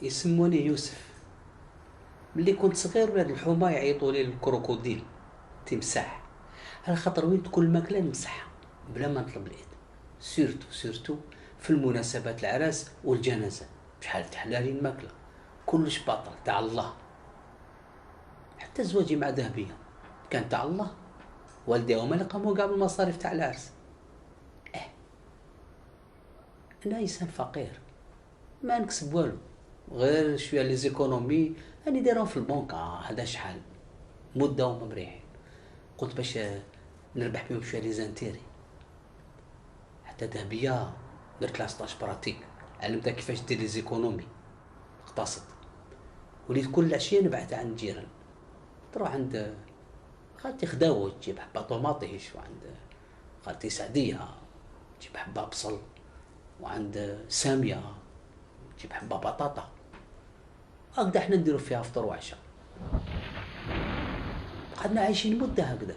يسموني يوسف. ملي كنت صغير ولاد الحومه يعيطوا لي الكروكوديل، تمساح، على خاطر وين تكون الماكله نمسحها بلا ما نطلب الإيد. سيرتو في المناسبات العراس والجنازات، بشحال تحلالي الماكله، كلش باطل تاع الله. حتى زواجي مع ذهبيه كان تاع الله، والدي هما اللي قاموا كاع بالمصاريف تاع العرس. انا انسان فقير، ما نكسب والو، غير شويه لي زيكونومي راني دايرهم في البنكه. هذا شحال مده وما مريحين، قلت باش نربح بهم شويه لي زانتيري. حتى ذهبيه درت لها ستاج براتيك، علمتها كيفاش دير لي زيكونومي، اقتصد. وليت كل عشيه نبعث عند الجيران، تروح عند خالتي خداوه تجيب حبه طوماطيش، وعند خالتي سعديه تجيب حبه بصل، وعند ساميه تجيب حبه بطاطا. هكذا احنا نديرو فيها فطور وعشاء، قعدنا عايشين مده هكذا.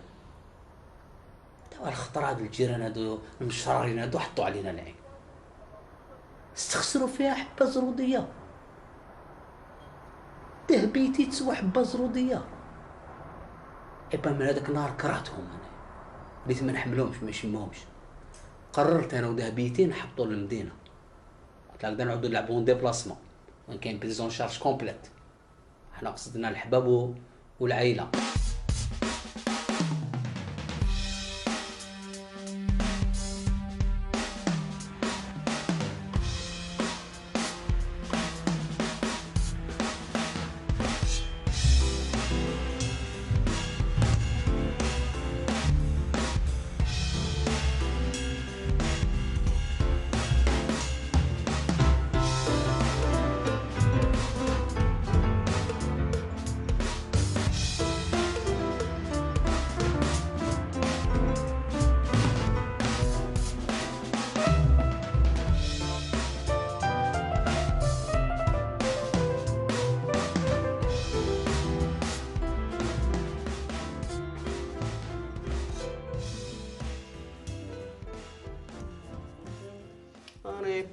توا الخطر هاد الجيران هادو المشرارين هادو حطوا علينا العين، استخسروا فيها حبه زروديه. تهبيتي تسوى حبه زروديه. إبا من هذاك النهار كرهتهم انا، وليت ما نحملهمش ما يشمهمش. قررت انا وذهبيتي نحطوا للمدينه، قلت هكذا نعودوا نلعبوا دي بلاسمون، وين كاين بريزون شارج كومبليت. احنا قصدنا الحباب والعائله.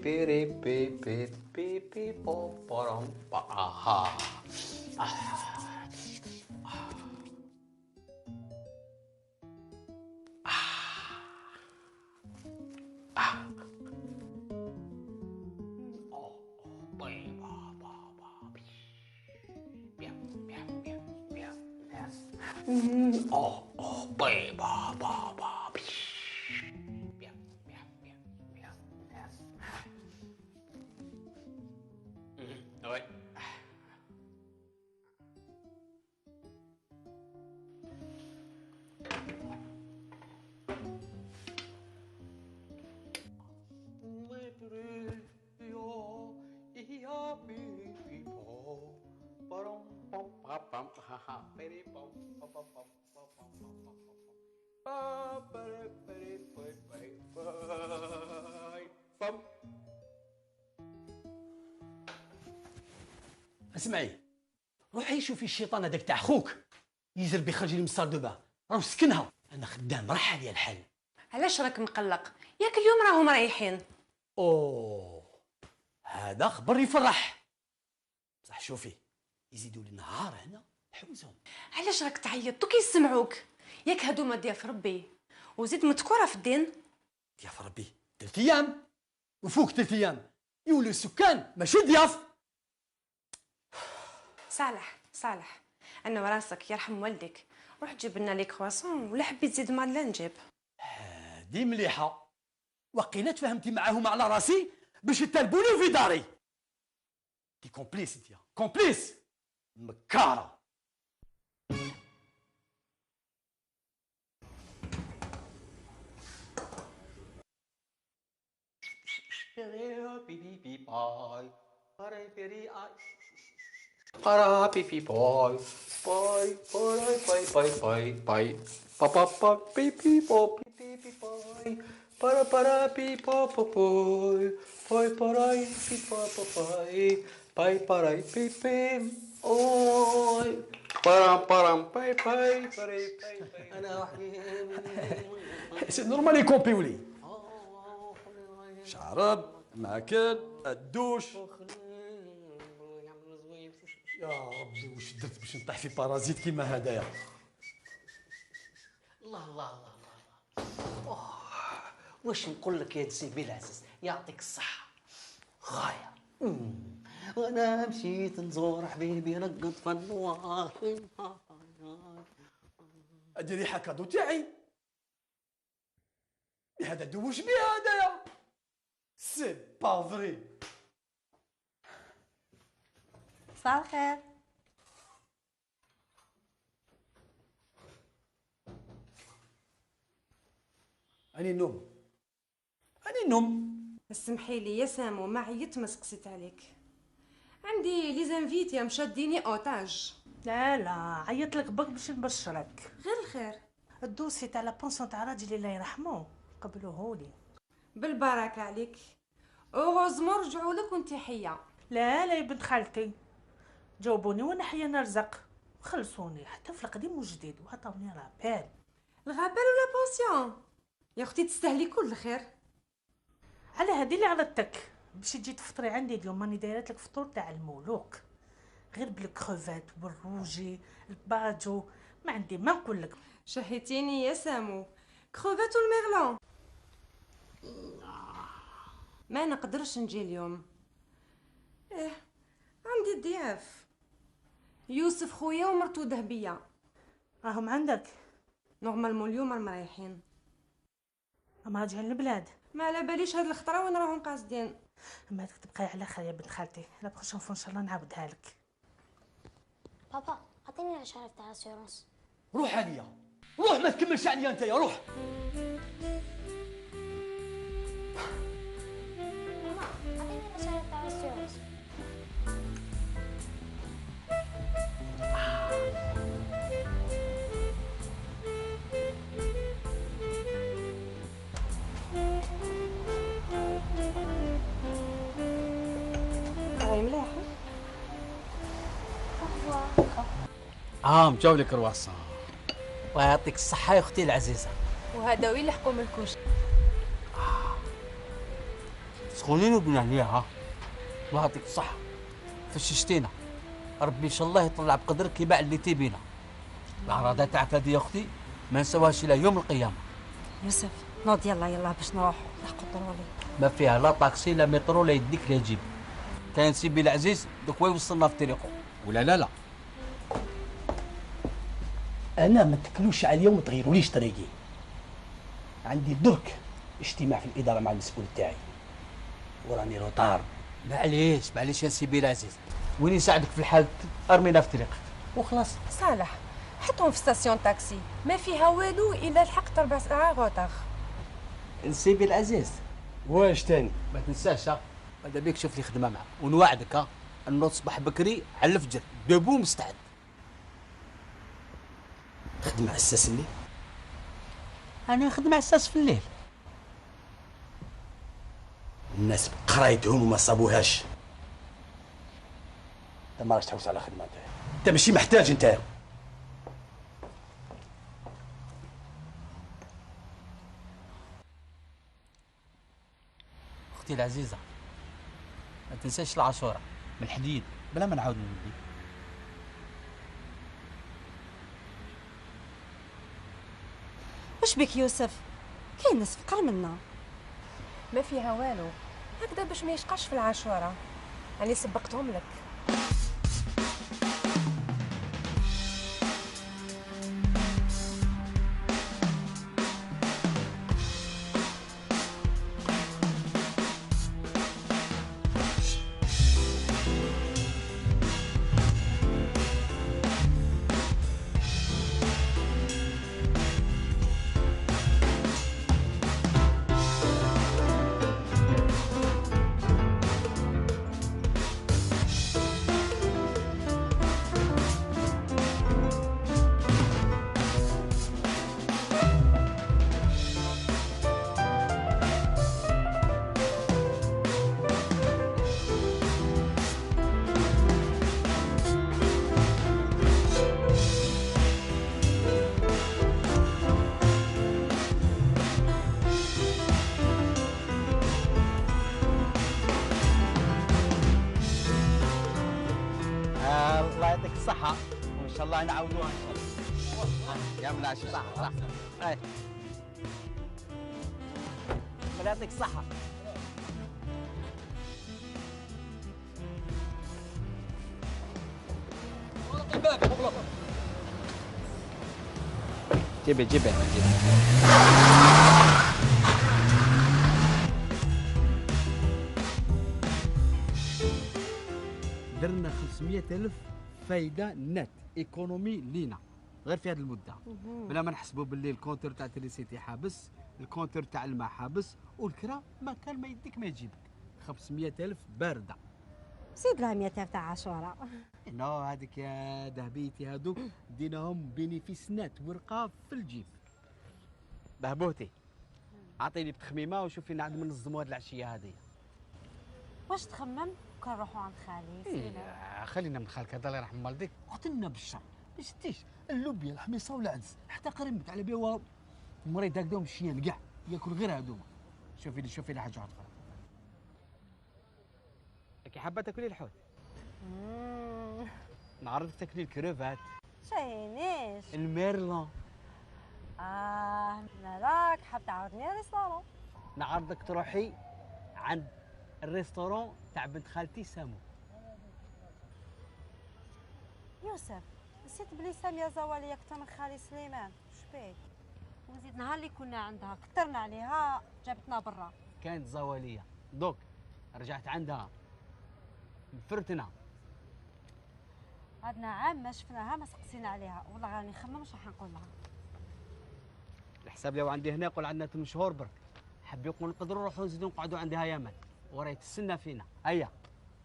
بيري بي بي بي بي بو بورم با آها. Ouais. اسمعي، روحي شوفي الشيطان هذاك تاع خوك يزر بيخرج لي من الصال دو بان، راهو سكنها. انا خدام راح عليا الحل. علاش راك مقلق؟ ياك اليوم راهم رايحين. اوه، هذا خبر يفرح. بصح شوفي، يزيدوا لي نهار هنا حوزهم. علاش راك تعيط؟ دوك يسمعوك. ياك هادوما ضياف ربي، وزيد مذكوره في الدين. ضياف ربي 3 ايام وفوق 3 ايام يولوا السكان ماشي ضياف. صالح انا وراسك يرحم والديك، روح جيب لنا لي كرواسون، ولا حبيت تزيد مادلين نجيب. هادي مليحه، وقيلا تفهمتي معاهم على راسي باش يتربوني في داري. دي كومبليس انت، كومبليس مكاره. Para pipi boy, boy, boy, boy, boy, boy, boy, papa, papa, pipi, boy, pipi, boy, para pipo, boy, boy, para pipo, boy, pai, para pipi, oi, param, pai, pai, pai, أنا سي نورمال يكومبيولي. شعرب، ماكل، الدوش. يا ربي واش درت باش نطيح في بارازيت كيما هدايا؟ الله الله الله الله. أوه. واش نقول لك يا سيدي العزيز، يعطيك الصحة غاية. وانا مشيت نزور حبيبي رقد في النوار. هادي ريحه كادو تاعي، هذا دوش بيه هدايا، سي با فري. صباح الخير. اني نوم اني نوم. اسمحي لي يا سامو، ما عيطت ما سقسيت عليك. عندي لي زانفيتي مشاديني اوتاج. لا عيط لك برك باش نبشرك. غير الخير. الدوسي تاع لابونسيون تاع راجلي الله يرحمه قبلوهولي. بالبركه عليك. اوغوزمون رجعوا لك وانت حيه. لا يا بنت خالتي، جاوبوني وانا حيه نرزق، خلصوني حتى في القديم والجديد وعطاوني رابال. الغابه ولا بونسيون يا اختي، تستاهلي كل خير. على هذه اللي عرضتك باش تجي تفطري عندي اليوم، راني دايرت لك فطور تاع الملوك، غير بالكروفات والروجي الباجو، ما عندي ما نقول لك. شهيتيني يا سامو، كروفات والميغلون. ما نقدرش نجي اليوم. عندي الضياف، يوسف خويا ومرتو ذهبيه. راهم عندك؟ نورمالمون اليوم راهم رايحين. راهم راجعين البلاد؟ ما على باليش هاد الخطره وين راهم قاصدين. اما هذيك تبقاي على خير يا بنت خالتي، لا بروشون فوا ان شاء الله نعاودها لك. بابا عطيني الاشاره تاع الاسيورونس. روح عليا، روح ما تكملش عليا انت، يا روح. ماما عطيني الاشاره تاع الاسيورونس. هاي مليحه. مجاو لك كرواسون. ويعطيك الصحة يا أختي العزيزة. وهذا وين لحقوا من الكوش. سخونين وبنا عليها. الله يعطيك الصحة. فششتينا. ربي إن شاء الله يطلع بقدرك كيما عليتي بينا. العراضة تاعك هذه يا أختي ما نسواهاش إلى يوم القيامة. يوسف نوض يلا باش نروحوا نلحقوا الطرولي. ما فيها لا طاكسي لا مترو لا يديك لا يجيب. كاين سيدي العزيز دوك هو يوصلنا في طريقه. ولا لا انا ما تكلوش عليا وما تغيروليش طريقي. عندي درك اجتماع في الاداره مع المسؤول تاعي وراني روطار. معليش يا سيدي العزيز، وين يساعدك في الحال ارمينا في طريقك وخلاص. صالح حطهم في ستاسيون تاكسي، ما فيها والو الا لحقت 4 ساعات روطار. سيدي العزيز واش تاني؟ ما تنساش ماذا بيك شوف لي خدمه معك، ونوعدك انه تصبح بكري على الفجر دبو مستعد. خدمة اساس الليل؟ انا نخدم على اساس في الليل. الناس قرايتهم وما صابوهاش. انت ما راكش تحوس على خدمة انت ماشي محتاج انت. اختي العزيزه ما تنساش العاشوره من الحديد بلا ما نعاود نولي. واش بك يوسف؟ كاين ناس فقر منا. ما فيها والو، هكذا باش ما يشقاش في العاشوره. راني سبقتهم لك. بالصحة وإن شاء الله نعاودوها إن شاء الله. يا ملاشي صح صح. أي الله يعطيك الصحة. جيبي جيبي درنا 500,000 فايده نت ايكونومي لينا غير في هذه المده، بلا ما نحسبوا باللي الكونتور تاع التريسيتي حابس، الكونتور تاع الماء حابس، والكرا ما كان ما يديك ما يجيبك. 500,000 بارده. زيد لها 100,000 تاع عاشوره. نو هذيك يا ذهبيتي هذوك ديناهم بينيفيس نت ورقه في الجيب. بهبوتي عطيني بتخميمه وشوفي نعد ننظموا هذه العشيه هذه. واش تخمم كون نروحوا عند خالي؟ خلينا من خالك هذا الله يرحم والديك، قتلنا بالشر ما شتيش اللوبيا الحميصه والعدس حتى قريمك على بها مريض هكذا ومشيان كاع ياكل غير هذوما. شوفي لي حاجه اخرى. كي حابه تاكلي الحوت نعرضك تاكلي الكروفات شاينيش الميرلون. مالك حاب تعاودني ريستورون؟ نعرضك تروحي عند الريستورون تاع بنت خالتي سامو. يوسف نسيت بلي ساميه زواليه اكثر من خالي سليمان، شبيك؟ وزيد نهار اللي كنا عندها كثرنا عليها جابتنا برا. كانت زواليه دوك رجعت عندها فرتنا. عندنا عام ما شفناها ما سقسينا عليها، والله راني نخمم واش راح نقول لها. الحساب لو عندي هنا يقول عندنا 8 شهور برك، حاب يقول نقدروا نروحوا نزيدوا نقعدوا عندها يمن وراهي تستنى فينا.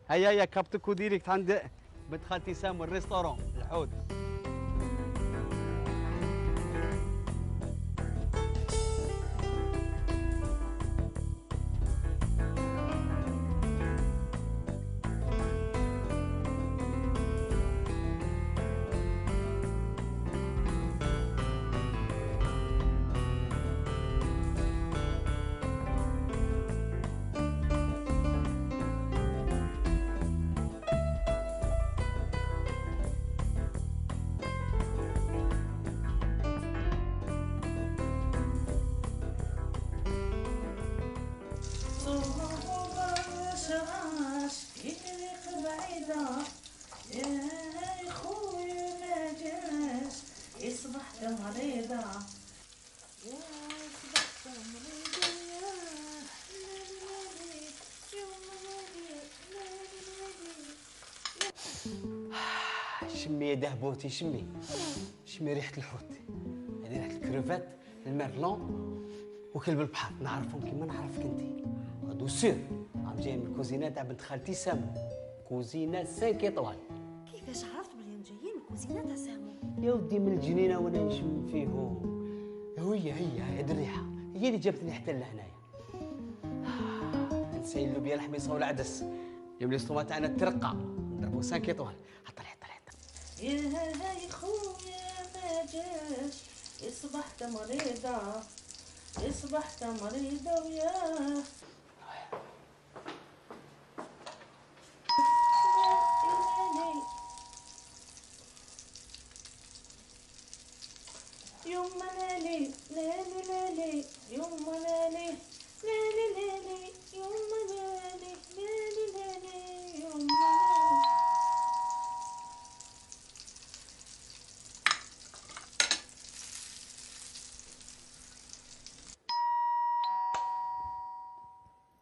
هيا كابتك وديريكت عند بنت خالتي سامو الريستورون الحوت. شمي يا دهبوتي شمي ريحه الحوت، هذه ريحه الكروفات الميرلون وكلب البحر. نعرفهم كيما نعرفك انت، هادو سير عم جايين من الكوزينه تاع بنت خالتي سامو، كوزينه 5 ايطوال. كيفاش عرفت بلي جايين من الكوزينه تاع سامو؟ يا ودي من الجنينه وانا نشم فيهم. هي هذه الريحه هي اللي جابتني حتى لهنايا. نسيل اللوبيا الحميصه والعدس، يوم الاسطومه تاعنا ترقى نضربوا 5 ايطوال. حطها يا خويا ما جاش، اصبحت مريضة وياه. يما ليلي ليلي ليلي يما ليلي ليلي ليلي يما ليلي ليلي ليلي يما ليلي.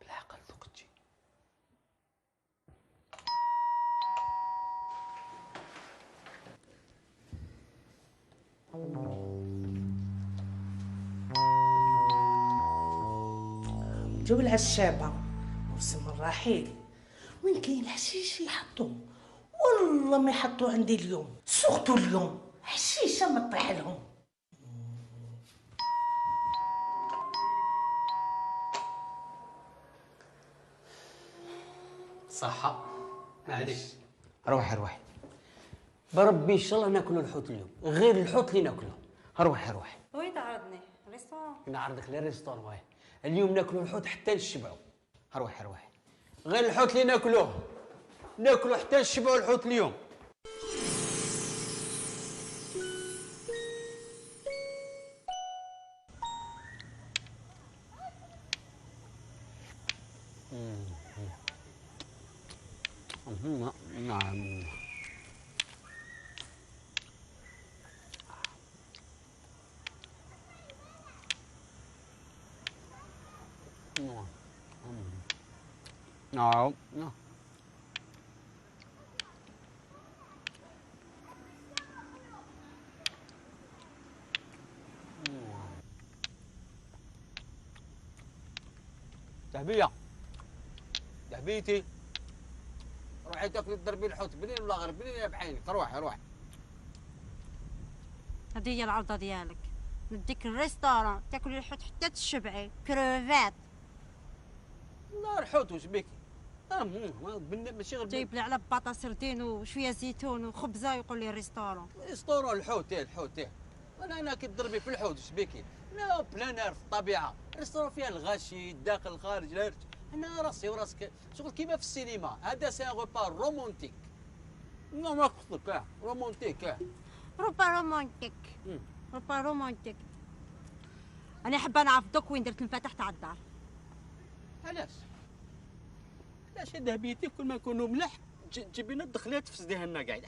بالعقل ذوق تجي. جو العشابة موسم الرحيل، وين كاين الحشيش يحطوا، والله ما يحطوا عندي اليوم، سورتو اليوم حشيشة ما تطيح لهم. صحة معليش. روحي بربي ان شاء الله ناكلوا الحوت اليوم، غير الحوت اللي ناكله. روحي وين تعرضني؟ ريستورون؟ نعرضك للريستورون. واه اليوم ناكلوا الحوت حتى نشبعوا. روحي غير الحوت اللي ناكلوه، ناكلوا حتى نشبعوا الحوت اليوم. نعم. نعم. دهبية دهبيتي، روحي تاكلي تضربي الحوت بنين ولا غير بنين يا بعينك. روحي روحي. هذه هي العرضه ديالك، نديك الريستورون تاكلي الحوت حتى تشبعي كروفات. لا الحوت واش بيكي؟ ماشي غير جايب لي على باطا سردين وشويه زيتون وخبزه ويقول لي ريستورون. ريستورون الحوت الحوت انا كي تضربي في الحوت واش بيكي؟ لا بلانير في الطبيعه، ريستورون فيها الغاشي الداخل الخارج لا انا راسي وراسك شغل كيما في السينما. هذا سي ان روبا رومونتيك. لا ما قصدك رومونتيك. روبا رومانتيك. انا حابه نعرف دوك وين درت المفاتح تاع الدار. علاش يا دهبيتي كل ما نكونوا ملاح تجيبي لنا الدخلات تفسديها لنا قاعد؟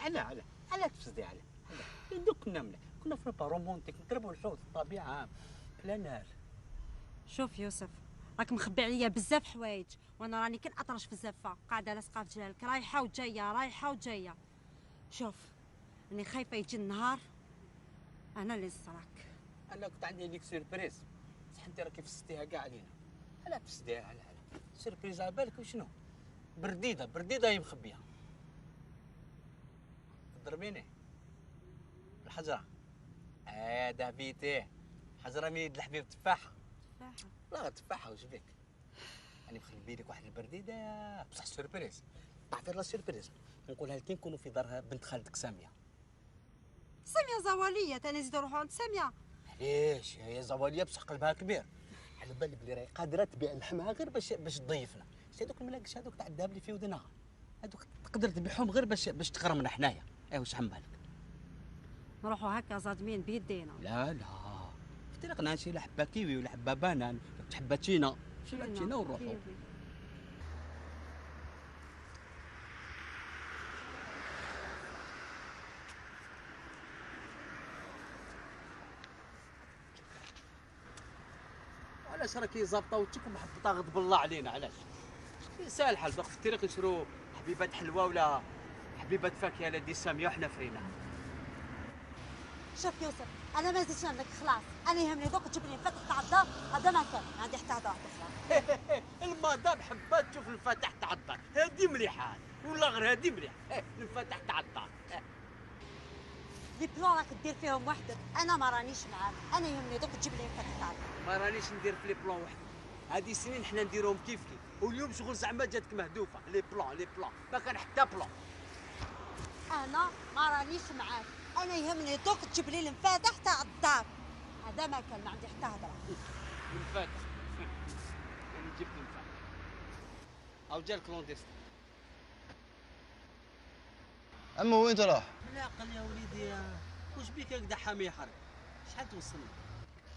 علاه تفسديها علاه؟ دوك كنا ملاح، كنا في روبا رومونتيك نضربوا الحوت الطبيعه بلانير. شوف يوسف، راك مخبي عليا بزاف حوايج وانا راني كي نأطرش في الزفه قاعده لاصقه في جلالك رايحه وجايه. شوف راني خايفه يجي النهار انا اللي نصراك. انا كنت عندي ليك سيربريز بصح انت راكي فسدتيها كاع علينا. علاه تفسديها على سيربريز على بالك وشنو؟ برديده هي مخبيه. تضربيني الحجره. دهبيتي حجره من يد الحبيب تفاحه. لا غير تفاحه واش بيك؟ يعني مخبي لك واحد البرديده بصح سيربريز. تعرفي لا سيربريز نقولها لك نكونوا في دارها بنت خالتك ساميه. زواليه تاني نزيدو نروحو عند ساميه. علاش هي زواليه بصح قلبها كبير. على بالك بلي راهي قادره تبيع لحمها غير باش تضيفنا. هذوك الملاقش هذوك تاع الذهب اللي في ودنها هذوك تقدر تبيعهم غير باش تغرمنا حنايا. واش عم بالك؟ نروحو هكا صادمين بيدينا. لا في طريقنا نمشي لحبه كيوي ولا حبه بانان ولا حبه تشينا. نمشي لتشينا ونروحو. علاش راكي ظابطه وتك ومحطه غضب الله علينا؟ علاش؟ ساهل الحال باقي في الطريق نشرو حبيبات حلوه ولا حبيبات فاكهه لدي ساميه وحنا فرينا. شوف يوسف انا ما زدتش عندك خلاص، انا يهمني دوك تجيب لي الفاتح تاع الدار. هذا ما كان عندي حتى هذا واحد اخرى. المدام حبات تشوف الفاتح تاع الدار، هذه مليحه ولا غير هذه مليحه. الفاتح تاع الدار لي بلون راك دير فيهم وحدك، انا ما رانيش معاك. انا يهمني دوك تجيب لي الفاتح تاع الدار. ما رانيش ندير في لي بلون وحدي. هذه سنين حنا نديرهم كيف واليوم شغل زعما جاتك مهدوفه. لي بلون ما كان حتى بلون. انا ما رانيش معاك، انا يهمني دوك تجيب لي المفاتح تاع الدار. هذا ما كان ما عندي حتى هضره. المفاتح انا جبت المفاتح او جا الكلونديستي. اما وين تروح؟ لا قال يا وليدي واش بيك هكذا حامي حرب؟ شحال توصلني؟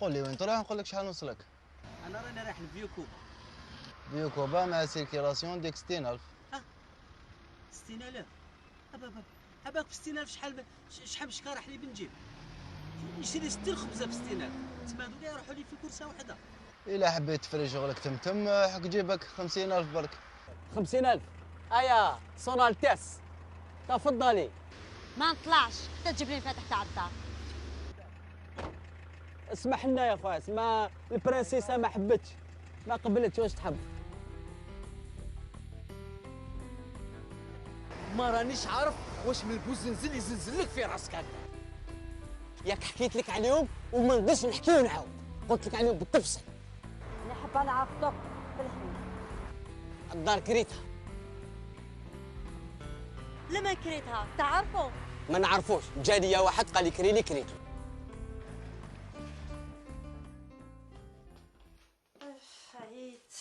قول لي وين تروح نقول لك شحال نوصلك. انا راني رايح لفيو كوبا. فيو كوبا مع سيركيلاسيون ديك 60000. 60000 هباك في 60000 شحال شكاره حليب نجيب؟ نشري 60 خبزه في 60000 تما هذوك يروحوا لي في كرسه وحده. الا حبيت تفري شغلك تمتم حق جيبك 50000 برك. 50000 ايا سونالتيس تفضلي. ما نطلعش حتى تجيب لي الفاتح تاع الدار. اسمح لنا يا خويا، اسمع البرنسيسه ما حبتش ما قبلتش. واش تحب؟ ما رانيش عارف واش من البوزنزل يزنزل لك في راسك هكا. ياك حكيت لك عليهم وما نقدرش نحكي ونعاود. قلت لك عليهم بالتفصيل. انا حابه نعرف دوك بالحمد. الدار كريتها. لما كريتها تعرفوا؟ ما نعرفوش، جا لي واحد قال لي كريني كريتو. عييت.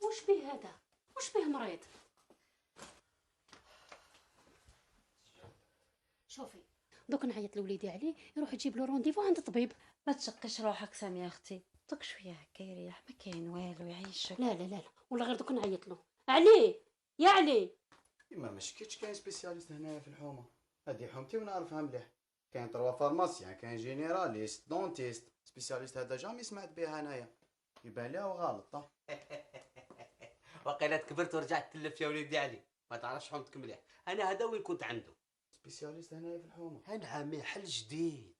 واش بيه هذا؟ واش بيه مريض؟ شوفي دوك نعيط لوليدي عليه يروح يجيب له رونديفو عند الطبيب. ما تشقيش روحك ساميه اختي، دوك شويه هكا يريح، ما كاين والو يعيشك. لا ولا غير دوك نعيط له. علي يا علي ما مشكيتش كاين سبيسياليست هنايا في الحومه. هادي حومتي ونعرفها مليح. كاين 3 فارماسيان، كاين جينيراليست، دونتيست. سبيسياليست هذا جامي سمعت بها هنايا. يبان لي غلط. وقيلا كبرت ورجعت تلف يا وليدي علي، ما تعرفش حومتك مليح. انا هذا وين كنت عنده سبيسياليست هنايا في الحومه. انا عامي حل جديد،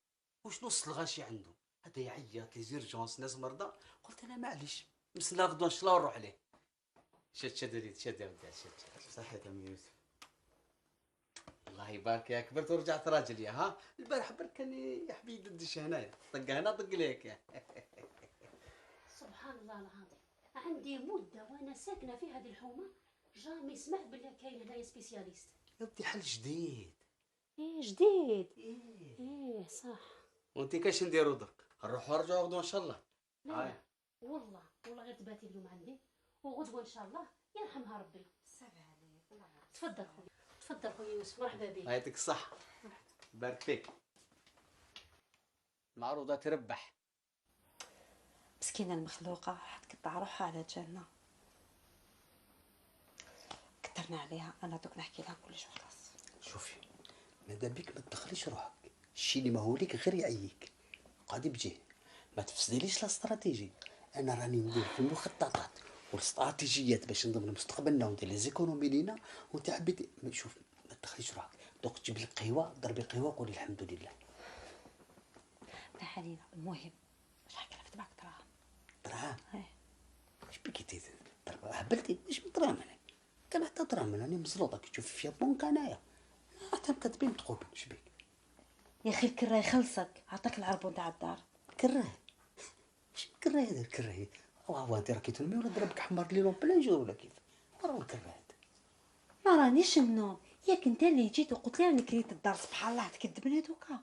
وش نص الغاشي عنده. هذا يعيط لي زيرجونس ناس مرضى. قلت انا معليش نسنى غدوه ان شاء الله ونروح عليه. شد وليدي شد يا ولدي شد. صحيت عمي يوسف. الله يبارك يا كبرت ورجعت راجل يا ها. البارح برك كان يا حبيبي ددش هنايا، طق هنا طق ليك يا. سبحان الله العظيم، عندي مده وانا ساكنه في هذه الحومه جامي سمعت بالله كاين هنايا سبيسياليست. يا ودي حل جديد. ايه جديد. ايه صح. وانت كاش نديرو درك؟ نروحو نرجعو غدوه ان شاء الله. لا والله غير تباتي اليوم عندي وغدوه ان شاء الله يرحمها ربي. تفضل خويا، تفضل خويا يوسف، مرحبا بك. يعطيك الصحة، بارك فيك. المعروضة تربح. مسكينة المخلوقة حتقطع روحها على جنة. كترنا عليها، أنا دوك نحكي لها كلش وخلاص. شوفي ماذا بك ما تدخليش روحك، الشي اللي ما هو ليك غير يعييك. قاعدي بجيه ما تفسديليش الاستراتيجي. انا راني ندير في المخططات والاستراتيجيات باش نضمن مستقبلنا وندير لي زيكونومي لينا. وانت حبيتي شوف ما تدخليش روحك. دوك تجيب لك قهوه، ضربي قهوه قولي الحمد لله. لا حليلة، المهم شحال كلفت معك دراهم؟ دراهم؟ اش بكي هبلتي؟ مش دراهم انا كان حتى دراهم راني مزلوطه كي تشوفي فيها بونك انايا حتى كاتبين تقوبي. اش بيك يا اخي الكراه يخلصك، عطاك العربون تاع الدار. كراه؟ اش كراه هذا الكراه؟ هو انت راكي تنمي ولا ضربك حمار لي لون بلان جور ولا كيف؟ ورا الكراه ما رانيش النوم، ياك انت اللي جيت وقلت لي راني كريت الدار. سبحان الله تكذبني دوكا.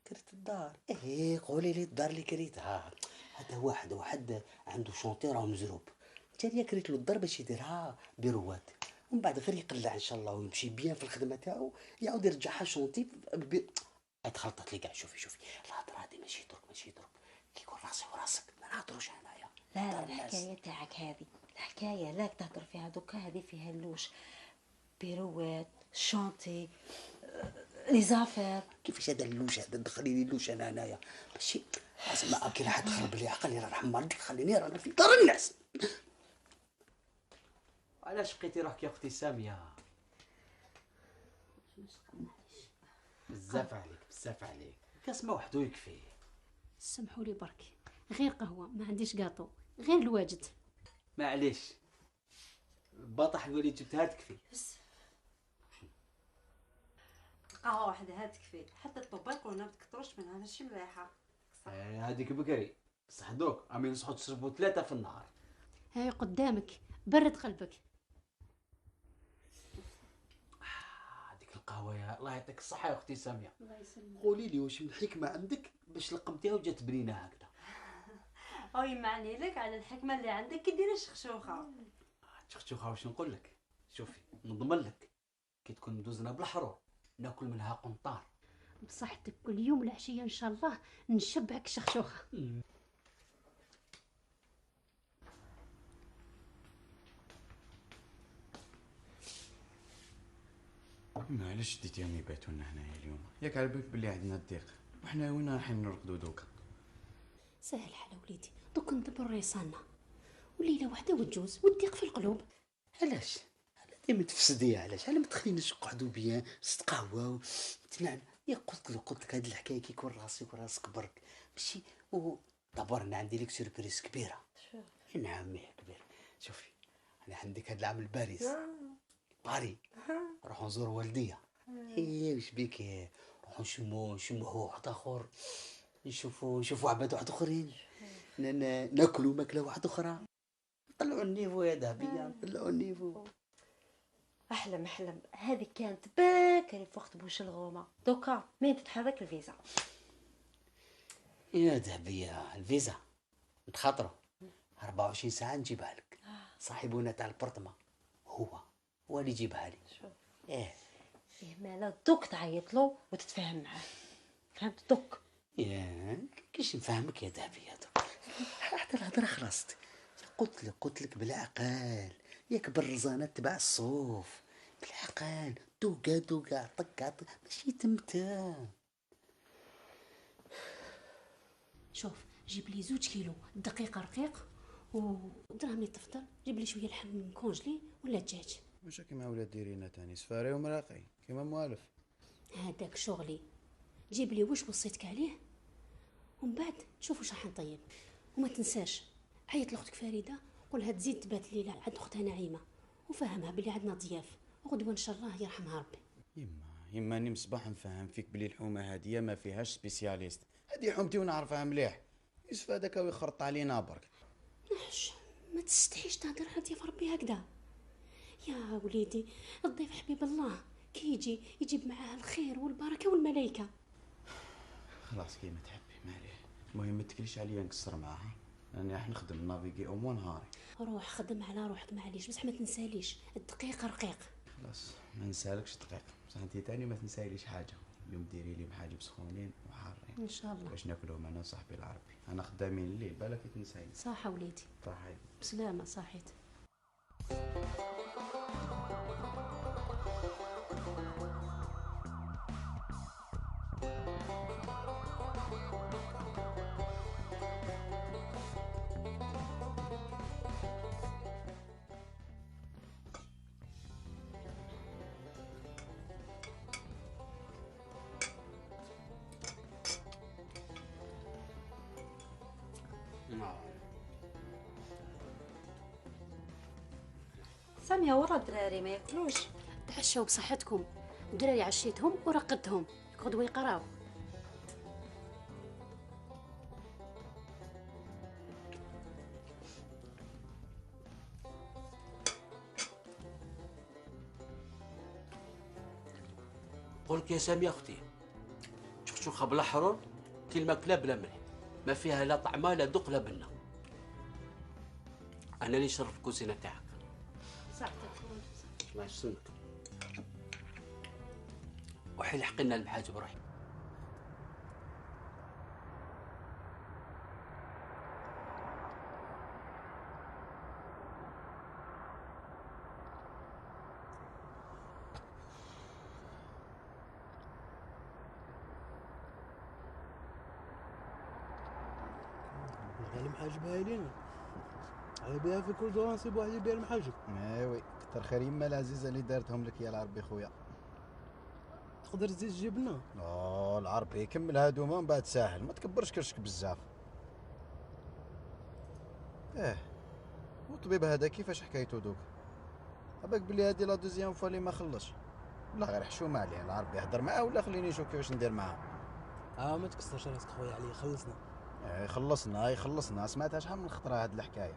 كريت الدار؟ ايه قولي لي الدار اللي كريتها. هذا واحد عنده شونتي راه مزروب، انت اللي كريت له الدار باش يديرها بيروات، ومن بعد غير يقلع ان شاء الله ويمشي بيان في الخدمه تاعو يعاود يرجعها شونتي تخلطت لي كاع. شوفي الهضره هذه ماشي درك كي يكون راسي وراسك ما نهضروش هنايا. لا الحكايه تاعك هذه الحكايه لا تهضر فيها دوكا، هذه فيها اللوش، بيروات شونتي لي زافير. كيفاش هذا اللوش هذا دخلي لي اللوش انا هنايا ماشي لازم كي راح تخرب لي عقلي رحم والديك خليني رانا في دار الناس. علاش بقيتي روحك يا اختي ساميه؟ بزاف عليك كاس ما وحدو يكفي. سمحوا لي برك، غير قهوه ما عنديش قاطو، غير الواجد. معليش البطح الوليد جبتها تكفي. قهوه واحده هاد تكفي، حتى الطباق ولا ما تكثروش منها ماشي مليحه. هذيك بكري بصح دوك عم ينصحوا تشربوا 3 في النهار. هاي قدامك برد قلبك. هذيك القهوه يا الله يعطيك الصحه يا اختي ساميه. الله يسلمك. قولي لي واش من حكمه عندك باش لقمتيها وجات بنينه هكذا؟ اوي معني لك على الحكمه اللي عندك كي ديري شخشوخه. شخشوخه واش نقول لك؟ شوفي نضمن لك كي تكون مدوزنا بالحرور ناكل منها قنطار بصحتك كل يوم العشيه ان شاء الله نشبعك شخشوخه. معليش ديتيهم يباتوا لنا هنايا اليوم، ياك على بالك بلي عندنا الضيق وحنا وين رايحين نرقدوا دوكا؟ سهل حال وليدي، دوك ندبر ريصاننا وليله واحده وتجوز والضيق في القلوب. علاش ديما تفسدي؟ علاش ما تخليناش نقعدوا بيان نتقهواو نتنعم؟ يا قلت لك هاد الحكايه كي يكون راسك وراسك برك ماشي. دابور انا عندي لك سيربريز كبيره. نعم كبير. شوفي انا عندك هاد العام لباريس باري نروحو نزورو والديا. ايه واش بيك نروحو نشمو واحد اخر، نشوفو عباد واحد اخرين، ناكلو ماكله واحد اخرى، نطلعو النيفو يا ذهبيه نطلعو النيفو. احلم هذه كانت باكري في وقت بوش الغومه، دوكا مين تتحرك الفيزا. يا ذهبيه الفيزا نتخاطرو 24 ساعه نجيبها لك. صاحبنا تاع البرطمان هو اللي يجيبها لي. ايه مالا دوك تعيط له وتتفاهم معاه، فهمت دوك؟ كيش نفهمك يا ذهبيه دوك حتى الهضره خلصت. قلت لك بالعقل، ياك بالرزانات تبع الصوف بالعقل دوكا دوكا طقا طق ماشي تمتا. شوف جيب لي 2 كيلو دقيق رقيق ودراهمي تفضل. جيب لي شويه لحم من كونجلي ولا دجاج. واش كيما ولاد ديرينا تاني سفاري ومراقي كيما موالف. هذاك شغلي. جيب لي واش وصيتك عليه ومن بعد نشوف واش راح نطيب. وما تنساش عيط لاختك فريده قولها تزيد تبات الليله عند اختها نعيمه وفهمها بلي عندنا ضياف وغدوه ان شاء الله يرحمها ربي. يما اني مصباح نفهم فيك بلي الحومه هاديه ما فيهاش سبيسياليست. هادي حومتي ونعرفها مليح. يوسف هذاك ويخرط علينا برك. نحش ما تستحيش تهدر على ضياف ربي هكذا يا وليدي. الضيف حبيب الله كي يجي يجيب معاه الخير والبركه والملائكه. خلاص كيما تحبي ماليه. المهم ما تكليش عليا نقصر معاها. انا راح نخدم نافيغي او موان نهاري. روح خدم على روحك معليش بصح ما تنساليش الدقيق رقيق. خلاص ما نسالكش دقيقه بصح انت تاني ما تنساليش حاجه. اليوم ديري لي محاجب سخونين وحارين ان شاء الله باش ناكلهم انا وصاحبي العربي. انا خدامين الليل بالك تنساي. صح وليدي صحيح بسلامه صحيت. ساميه ورا الدراري ما ياكلوش. تعشوا بصحتكم. الدراري عشيتهم ورقدتهم غدوه يقراو. قلت يا ساميه اختي شخشوخه بلا حرور كلمه كلا بلا ملح ما فيها لا طعمه لا ذوق لا بنه. انا اللي نشرف الكوزينه تاعك. صحتك الله يسلمك. وحيل حقنا المحاجب روحي. المحاجب هايلين على بها في كل دور نصيب واحد يبيع المحاجب. ايوي كتر خير يما العزيزه اللي دارتهم لك يا العربي خويا. تقدر تزيد تجيب لنا؟ العربي كمل هادو من بعد ساهل ما تكبرش كرشك بزاف. والطبيب هذا كيفاش حكايته دوك؟ عباك بلي هادي لا دوزيام فوا اللي ما خلصش ولا غير حشومه عليه. العربي يهضر معاه ولا خليني نشوف كيفاش ندير معاه. ما تكسرش راسك خويا علي خلصنا. خلصنا سمعتها شحال من خطره هاد الحكايه.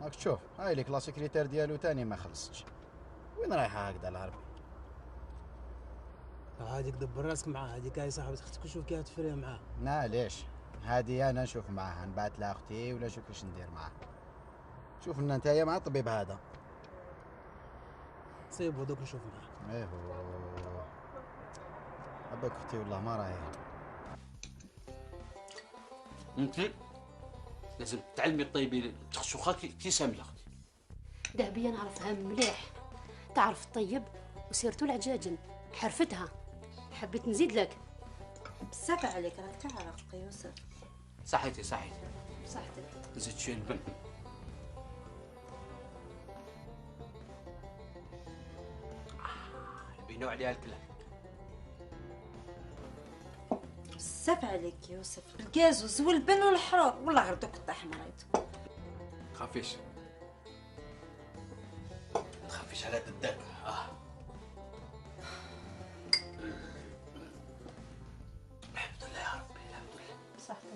راك تشوف هاي ليك لا سيكريتير ديالو تاني ما خلصتش. وين رايحه هكذا العربي؟ هاديك دبر راسك معاه. هاديك هاي صاحبة اختك وشوف كيف تفريها معاه. معليش هادي انا نشوف معاها نبعث لها اختي ولا نشوف كيفاش ندير معاه. شوف لنا نتايا مع الطبيب هذا. صيبو دوك نشوف معاه. ايهو عباك اختي والله ما راهي. انت لازم تعلمي طيبي تخشوخه كي ساميه اختي. دهبيه نعرفها مليح تعرف الطيب وسيرتو العجاجن حرفتها. حبيت نزيد لك. بزاف عليك راك تعرف اخي يوسف. صحيتي بصحتك. زيد شويه البن. يبينوا عليها الكلام. بزاف عليك يوسف. الكازوز والبن والحرور والله غير دوك طيح مريض. تخافيش على ددك. الحمد لله يا ربي الحمد لله. بصحتك.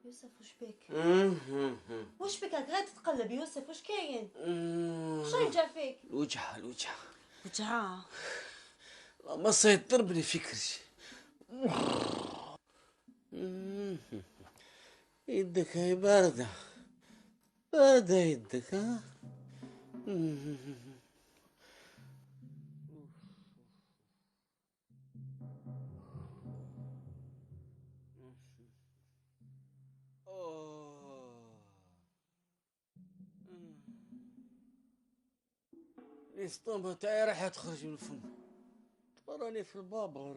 يوسف واش بك؟ واش بك هكا تتقلب يوسف واش كاين؟ شنو جا فيك؟ الوجع وجعة ما سيطربني فكرتي. يدك هاي باردة يدك ها. الاسطومة تاعي راح تخرج من الفم، تبراني في البابغر.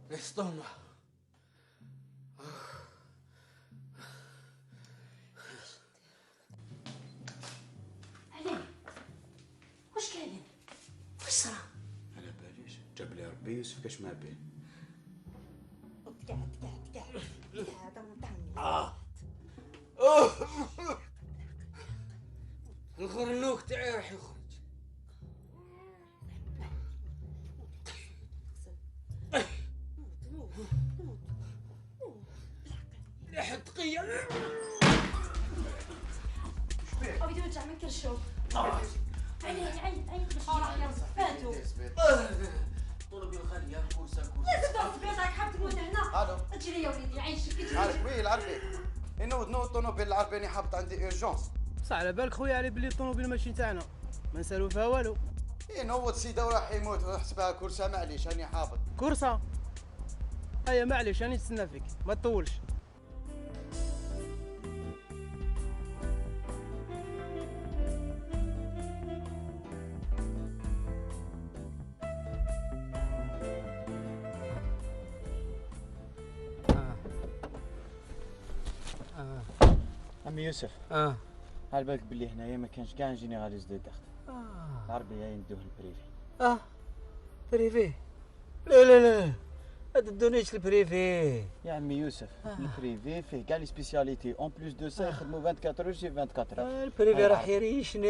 الاسطومة علي واش كاين؟ واش صرا؟ على باليش جاب لي ربي يوسف كاش ما بيه. الخرنوق تاعي راح يخرج. ريحة تقية. بدي نرجع من كرشوف. عيط باش راح يرفاتو. طلبي الخالية كورسة لازم تقعد في بيتك حاب تموت هنا. الو اجي لي يا وليدي عيشك. عارف وي العربي نوض الطوموبيل العرباني حابط عندي اورجونس. بصح على بالك خويا علي بلي الطوموبيل ماشي تاعنا ما نسالو فيها والو. نوض سيده وراح يموت وحسبها كورسه معليش راني حابط. كورسه هيا معليش راني نستنى فيك ما تطولش. عمي يوسف على بالك بلي هنايا ما كانش كاع جينيراليز دو كارت. العربي يندوه البريفي. بريفي؟ لا ما تدونيش البريفي يا عمي يوسف البريفي فيه كاع لي سبيسياليتي اون بلوس دو سا يخدموا 24 سي 24. البريفي راح يريشني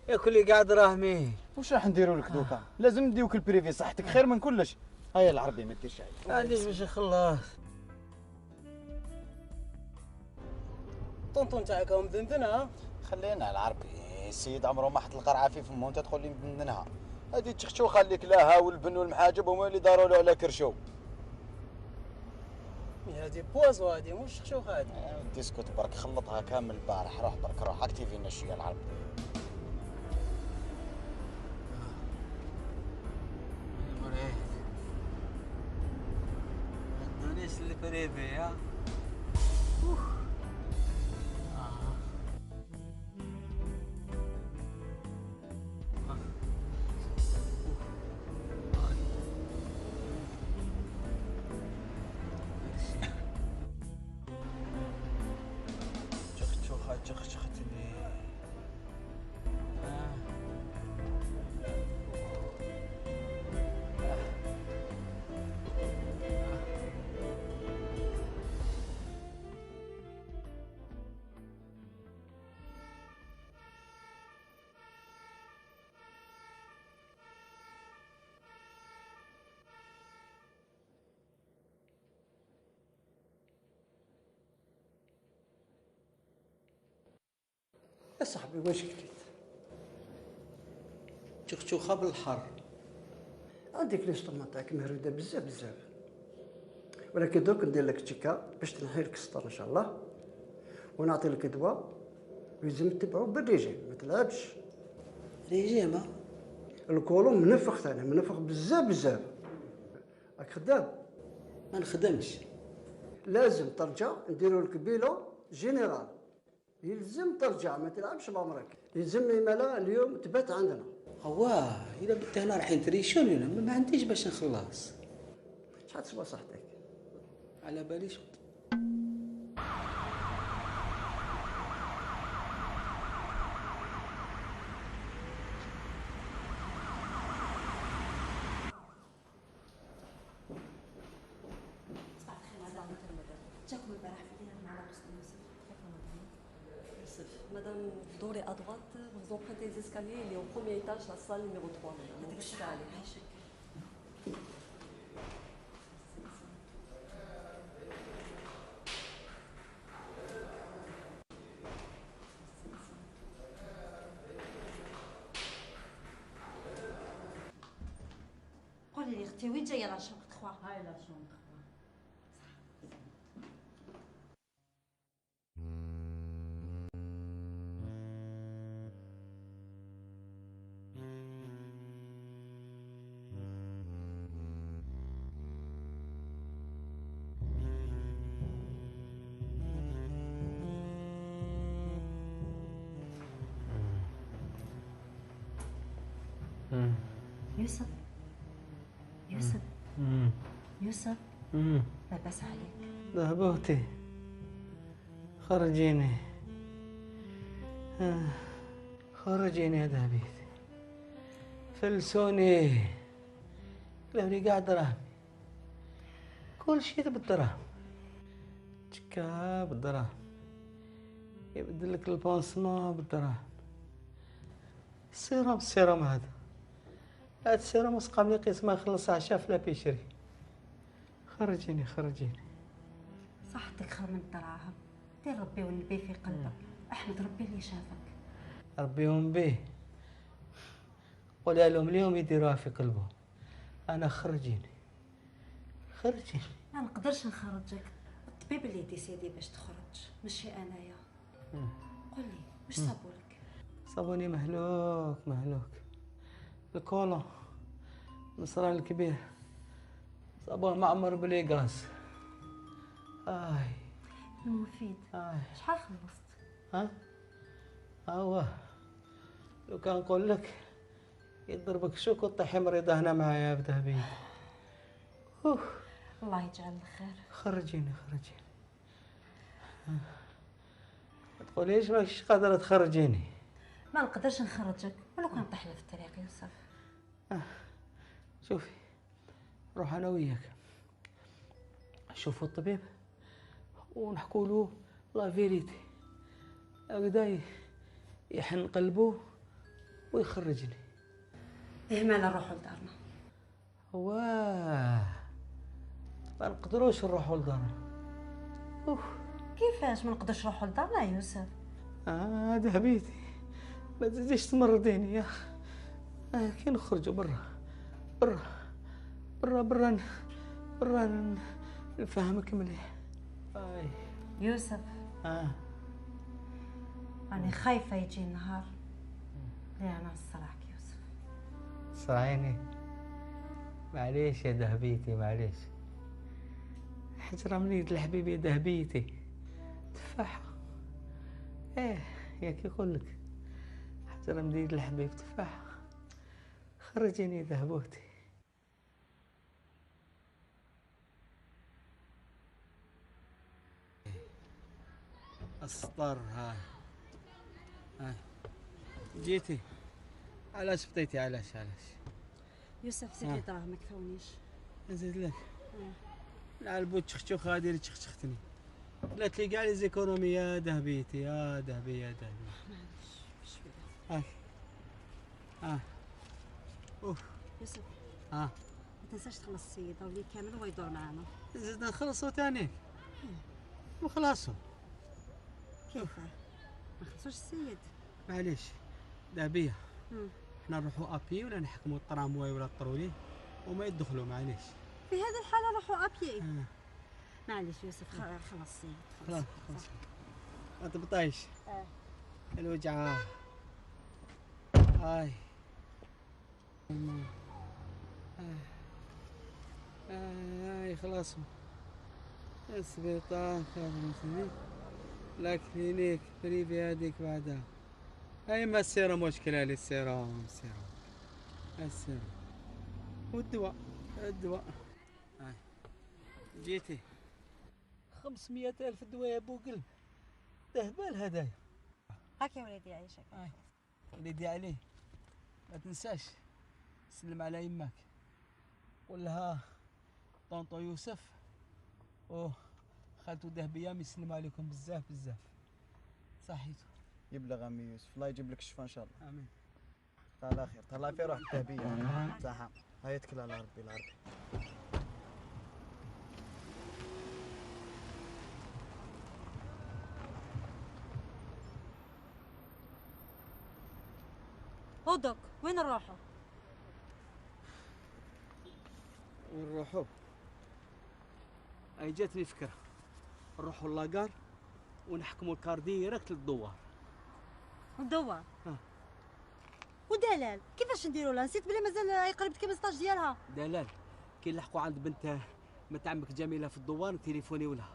ياكل لي قاع دراهمي. واش راح نديروا لك دوكا؟ لازم نديوك البريفي صحتك خير من كلش. هيا العربي ما ديرش عليك. ما عنديش باش نخلص. طنطون تاعك هو مدندنها. خلينا العربي السيد عمره ما حط القرعه في فمه وانت تقول لي مدندنها. هذه تخشو خليك لها والبن والمحاجب هما اللي داروا له على كرشو. هذه بوازو هذه مش شوخ هذه. ودي اسكت برك خلطها كامل البارح. روح برك روح اكتيفي لنا شويه العربي. ما تدونيش البريفي ها. شختني. يا صاحبي واش كليت؟ تشخشوخة بالحر. عندك الاسطومة تاعك مهرودة بزاف ولكن دوك ندير لك تشيكا باش تنحي لك السطر ان شاء الله ونعطي لك دواء لازم تتبعو بالريجيم ما تلعبش. ريجيم؟ الكولوم منفخ ثاني منفخ بزاف. راك خدام؟ ما نخدمش. لازم ترجع نديرو لك بيلو جينيرال. يلزم ترجع ما تلعبش بعمرك. يلزمني مالا اليوم تبات عندنا. هواه اذا بنت هنا راح نتريشوني ما عنديش باش نخلص. شحال تسوى صحتك؟ على باليش. جاكم البارح في الليل مع لاطوس يوسف. مدام دوري ادوات vous empruntez les escaliers, il est au premier étage, la salle numéro 3 madame. On peut pas aller. قولي لي اختي وين جايه لا شومبر 3؟ هاي لا شومبر 3. يوسف يوسف يوسف لاباس عليك؟ ذهبوتي خرجيني خرجيني يا ذهبيتي فلسوني لوني قاعد دراهم كل شيء بالدراهم تشكا بالدراهم يبدلك البونسمون بالدراهم السيروم هذا السيروم سقام لي قيس ما يخلص عشاء في لابيشري خرجيني صحتك خير من الدراهم. دير ربي والنبي في قلبك. احمد ربي اللي شافك. ربيهم به قولي لهم اليوم يديروها في قلبهم. انا خرجيني ما نقدرش نخرجك. الطبيب اللي ديسيدي باش تخرج ماشي انايا. قول لي واش صابولك؟ صابوني مهلوك الكولون النصران الكبير صابون معمر بلي غاز. مفيد. شحال خلصت؟ هو لو كان نقول لك يضربك شوك وطيحي مريضة هنا معايا بذهبي. الله يجعل الخير. خرجيني ما تقوليش ماكش قادرة تخرجيني. ما نقدرش نخرجك ولو كان طحنا في الطريق يوسف. شوفي روح انا وياك نشوفوا الطبيب ونحكوا له لا فيريتي هكذا يحن قلبه ويخرجني. مالا نروحوا لدارنا. واه ما نقدروش نروحوا لدارنا. كيفاش ما نقدرش نروحوا لدارنا يا يوسف؟ ذهبيتي ما تزيديش تمرضيني يا كي نخرجوا برا نفهمك مليح. يوسف أنا خايفة يجي النهار اللي أنا نصرعك يوسف. صرعيني معليش يا ذهبيتي معليش. حجرة من يد الحبيب يا ذهبيتي تفاحة. ياك يقولك حجرة من يد الحبيب تفاحة. خرجيني ذهبوتي. السطر هاي جيتي علاش بطيتي علاش يوسف زيد لي دراهم ما كفاونيش. نزيد لك العلبو تشخشخ هادي اللي تشخشختني قالت لي كاع لي زيكونومي يا ذهبيتي يا ذهبي معليش بشويه. يوسف ما تنساش تخلص السيد ولي كامل هو يدور معانا. زدنا نخلصوا تاني وخلاصو. كيفاه ما خلصوش السيد؟ معليش ذهبيه حنا نروحوا ابي ولا نحكموا الطرامواي ولا الطرولي وما يدخلوا. معليش في هذه الحاله نروحوا ابي. معليش يوسف خلص السيد خلاص ما تبطيش. الوجعه خلاص السبيطار لا كلينيك بريفي هذيك بعدها. ما السيروم مشكلة لي السيروم والدواء جيتي 500,000 دواء يا بوقل، تهبال هدايا. هاك يا وليدي يعيشك. وليدي عليه ما تنساش سلم على يماك، قول لها طونطو يوسف وخالته دهبيه يسلموا عليكم بزاف بزاف. صحيتو يبلغ عمي يوسف، الله يجيب لك الشفاء ان شاء الله. امين. تهلا خير، تهلا في روح التهبيه. صح، هيا اتكل على ربي العربي. ودك وين نروحوا؟ وين نروحوا؟ اي جاتني فكره، نروحوا لاكار ونحكموا الكار ديريكت للدوار. الدوار؟ ودلال كيفاش نديروا لها؟ نسيت بلي مازال يقرب كيما ستاج ديالها. دلال كي نلحقوا عند بنت عمك جميله في الدوار نتيليفونيو لها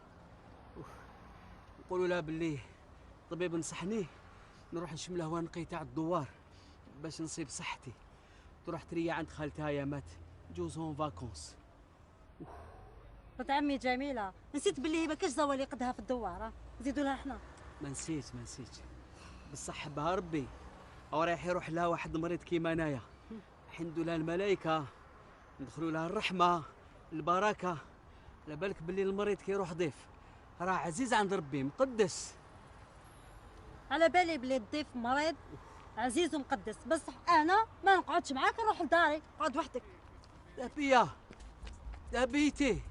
نقولوا لها باللي الطبيب نصحني نروح نشم الهواء نقي تاع الدوار باش نصيب صحتي، تروح تريا عند خالتها يا مات جوزهم فاكونس. بنت عمي جميله، نسيت باللي ما كاش زوالي قدها في الدوار، نزيدوا لها حنا. ما نسيت بصح بها ربي او رايح يروح لها واحد مريض كيما انايا، حندوا لها الملائكه، ندخلوا لها الرحمه البركه، على بالك باللي المريض كيروح ضيف راه عزيز عند ربي مقدس. على بالي بلي الضيف مريض عزيز ومقدس، بصح انا ما نقعدش معاك، نروح لداري، قعد وحدك. دابيه دابيتي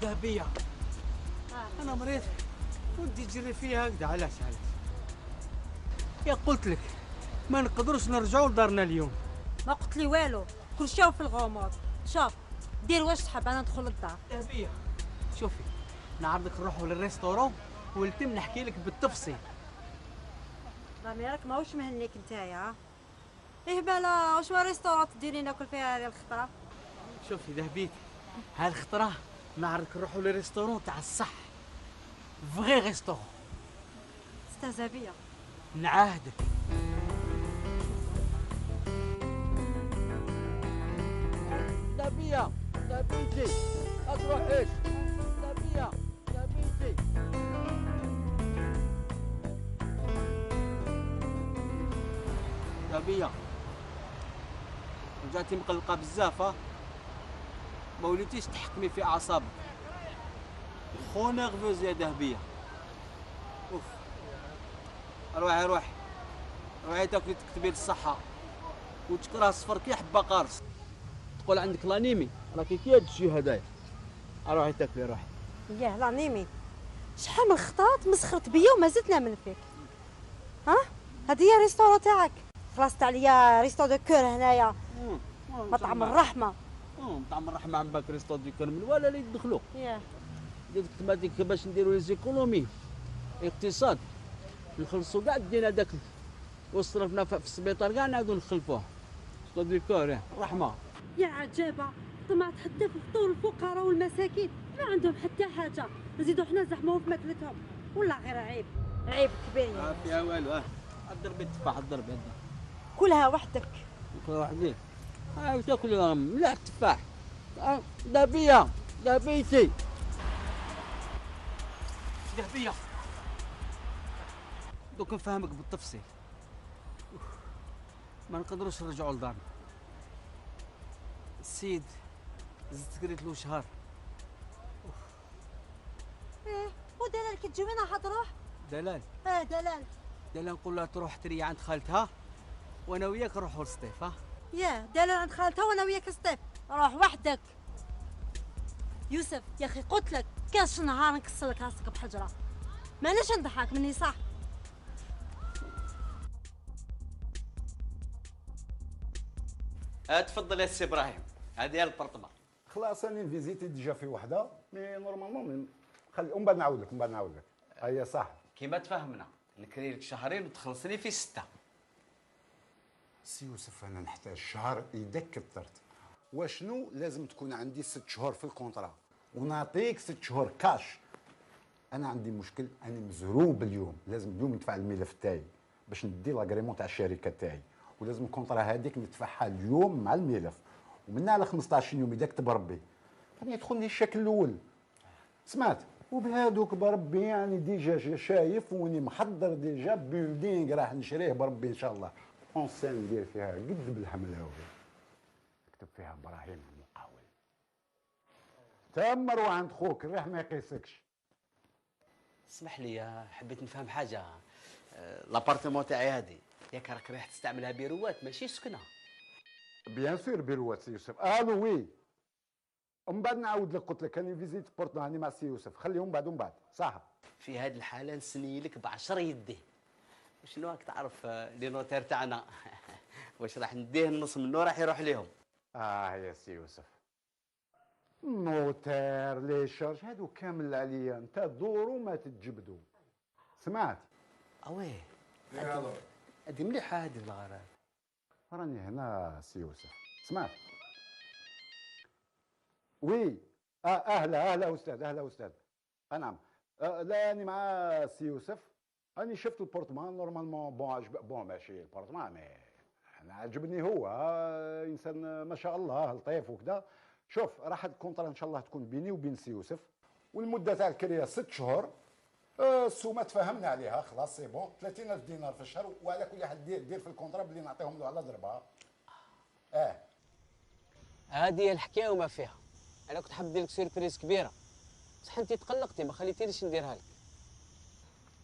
دابيه انا مريض وانت تجري فيها هكذا، علاش يا قلت لك ما نقدروش نرجعوا لدارنا اليوم. ما قلت لي والو، كل شيء في الغموض. شوف دير واش تحب، انا ندخل للدار. دابيه شوفي نعرضك نروحوا للريستورون ونتم نحكي لك بالتفصيل. راني راك ماهوش مهنيك نتايا. ايه بالا واش ريستورون تديري ناكل فيها هذه الخطره؟ شوفي ذهبيتي هالخطره نعرضك نروحوا للريستورون تاع الصح، فغي ريستورون. استاذه بيا نعاهدك. دابيه دابيتي ما تروحيش، دابيه دابيتي. دابيه رجعتي مقلقه بزاف، ما وليتيش تحكمي في اعصابك. خو نيرفوز يا دهبيه. اوف روحي تاكلي تكتبي للصحه وتكره الصفر كي حبه قارص، تقول عندك لانيمي راكي كي هاد الشيء هدايا. روحي تاكلي روحي. ياه لانيمي، شحال من خطات مسخرت بيا وما زلت نامن فيك. ها هذه هي ريستورون تاعك، خلصت عليا ريستو دو كور هنايا، مطعم الرحمه. مطعم الرحمه عم باك ريستو دو كور من ولا اللي يدخلوا. ياه قلت لك تماتيك باش نديروا لي زيكونومي اقتصاد، نخلصوا كاع دينا داك وصرفنا في السبيطار كاع نعاودوا نخلفوه. ريستو دو كور الرحمه. يا عجابه، طمعت حتى في فطور الفقراء والمساكين، ما عندهم حتى حاجه، نزيدوا حنا نزحموا في ماكلتهم، ولا غير عيب، عيب كبير. ما فيها والو. الضربي التفاح الضربي هذا كلها وحدك. كل وحدي. تاكل مليح التفاح. دابيه دابيتي دابيه دوك نفهمك بالتفصيل. ما نقدروش نرجعوا لدارنا. السيد زدت قريت له شهر. ايه ودلال كي تجي وين حتروح؟ دلال دلال نقول لها تروح تري عند خالتها وانا وياك نروحوا لسطيف. ياه دلال عند خالتها وانا وياك سطيف، روح وحدك. يوسف يا اخي قلت لك كاش نهار نكسر لك راسك بحجره، ماناش نضحك مني صح. تفضل يا سي ابراهيم، هذه هي البرطمان. خلاص انا فيزيتي ديجا في وحده مي نورمالمون خلي ومن بعد نعاود لك هيا صح كيما تفاهمنا نكري لك شهرين وتخلص لي في 6. سي يوسف انا نحتاج شهر اذا كثرت. وشنو لازم تكون عندي 6 شهور في الكونترا ونعطيك 6 شهور كاش. انا عندي مشكل، انا مزروب اليوم، لازم اليوم ندفع الملف تاعي باش ندي لاغريمون تاع الشركه تاعي، ولازم الكونطرا هذيك ندفعها اليوم مع الملف، ومنها على 15 يوم اذا كتب ربي غادي يدخل لي الشكل الاول. سمعت؟ وبهذوك بربي يعني ديجا شايف وني محضر ديجا بيلدينغ راح نشريه بربي ان شاء الله. اونسين ندير فيها قد بالحمله نكتب فيها ابراهيم المقاول. تامر وعند خوك الريح ما يقيسكش. اسمح لي حبيت نفهم حاجه. لابارتمون تاعي هادي ياك راك رايح تستعملها بيروات ماشي سكنه؟ بيان سور بيروات سي يوسف. الو وي. ومن بعد نعاود لك قلت لك راني فيزيت بورتو هاني مع سي يوسف، خليهم بعد ومن بعد صح. في هذه الحاله نسني لك ب10 يديه. وشنو راك تعرف لي نوتير تاعنا واش راح نديه النص منه راح يروح ليهم. يا سي يوسف نوتير لي شارج هادو كامل عليا، انت دورو ما تتجبدوا. سمعت؟ اويه هادي مليحه هادي الغرض. راني هنا سي يوسف. سمعت؟ وي اهلا استاذ، اهلا استاذ. نعم لا راني مع سي يوسف. راني شفت البورتمان نورمالمون بون ماشي البورتمان مي انا عجبني هو انسان ما شاء الله لطيف وكذا. شوف راح الكونترا ان شاء الله تكون بيني وبين سي يوسف، والمده تاع الكريه 6 شهور. السومه تفاهمنا عليها خلاص سي بون 30,000 دينار في الشهر، وعلى كل حال دير في الكونترا بلي نعطيهم له على ضربه. هذه هي الحكايه وما فيها. انا كنت حاب ندير لك سيربريز كبيره بصح انت تقلقتي ما خليتينيش نديرها لك.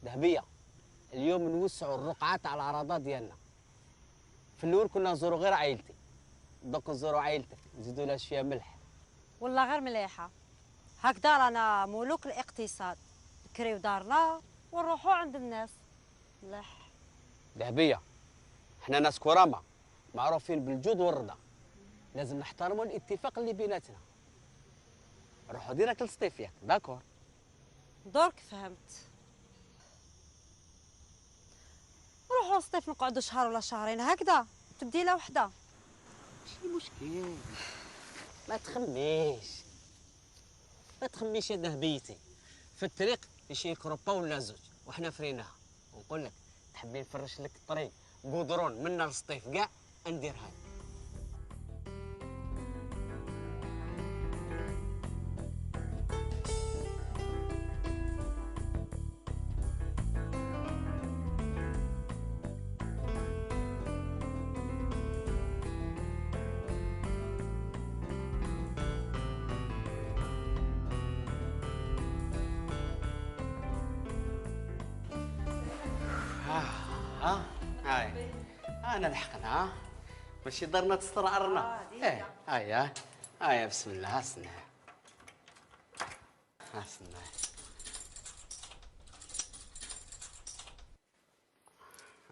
ذهبيه اليوم نوسعوا الرقعه تاع العرضات ديالنا. في الاول كنا نزوروا غير عائلتي، دوك نزوروا عائلتك نزيدوا لها شويه ملح. والله غير مليحه هكذا رانا ملوك الاقتصاد، نكريو دارنا ونروحوا عند الناس. مليح. ذهبيه حنا ناس كرامه معروفين بالجود والرضا، لازم نحترموا الاتفاق اللي بيناتنا. روحوا ديريكت للسطيف ياك داكور؟ دورك فهمت. نروحوا للسطيف نقعدوا شهر ولا شهرين هكذا تبديله وحده. ماشي مشكل، ما تخميش يا ذهبيتي. في الطريق يشي كروبا ولا زوج وحنا فريناها. ونقول لك تحبي نفرش لك الطريق قدرون منا للسطيف كاع نديرها. هاي انا لحقنا ماشي درنا تسترعرنا. هيا بسم الله. استنى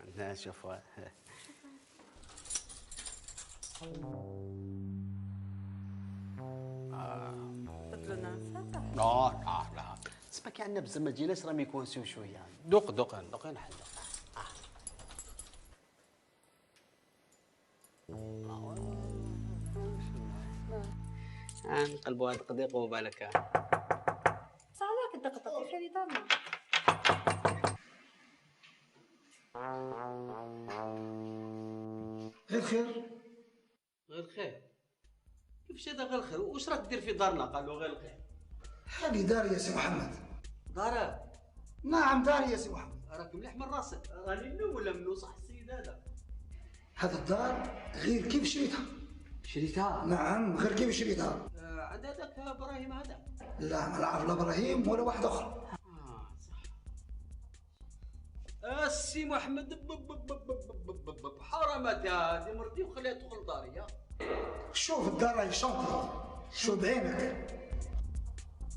عندنا شوف بدلونا نفتح. لا سمعك عندنا بزاف ما جيناش راهم يكونسيو شويه. دوق نحل. نقلبوا هذا القضيق وبالك صعلاك الدقدقه في خير دارنا. غير خير. كيفاش هذا غير خير؟ واش راك دير في دارنا؟ قالوا غير الخير. هذه داري يا سي محمد. دارك؟ نعم داري يا سي محمد. راك مليح من راسك. راني منو ولا منو صح السيد هذا؟ هذا الدار غير كيف شريتها. نعم غير كيف شريتها. عند هذاك ابراهيم هذا؟ لا ما نعرف لا ابراهيم ولا واحد اخر. صح. السي محمد حرمت هذه مرتي وخليها تدخل داري. شوف الدار راهي شونطي. شوف بعينك.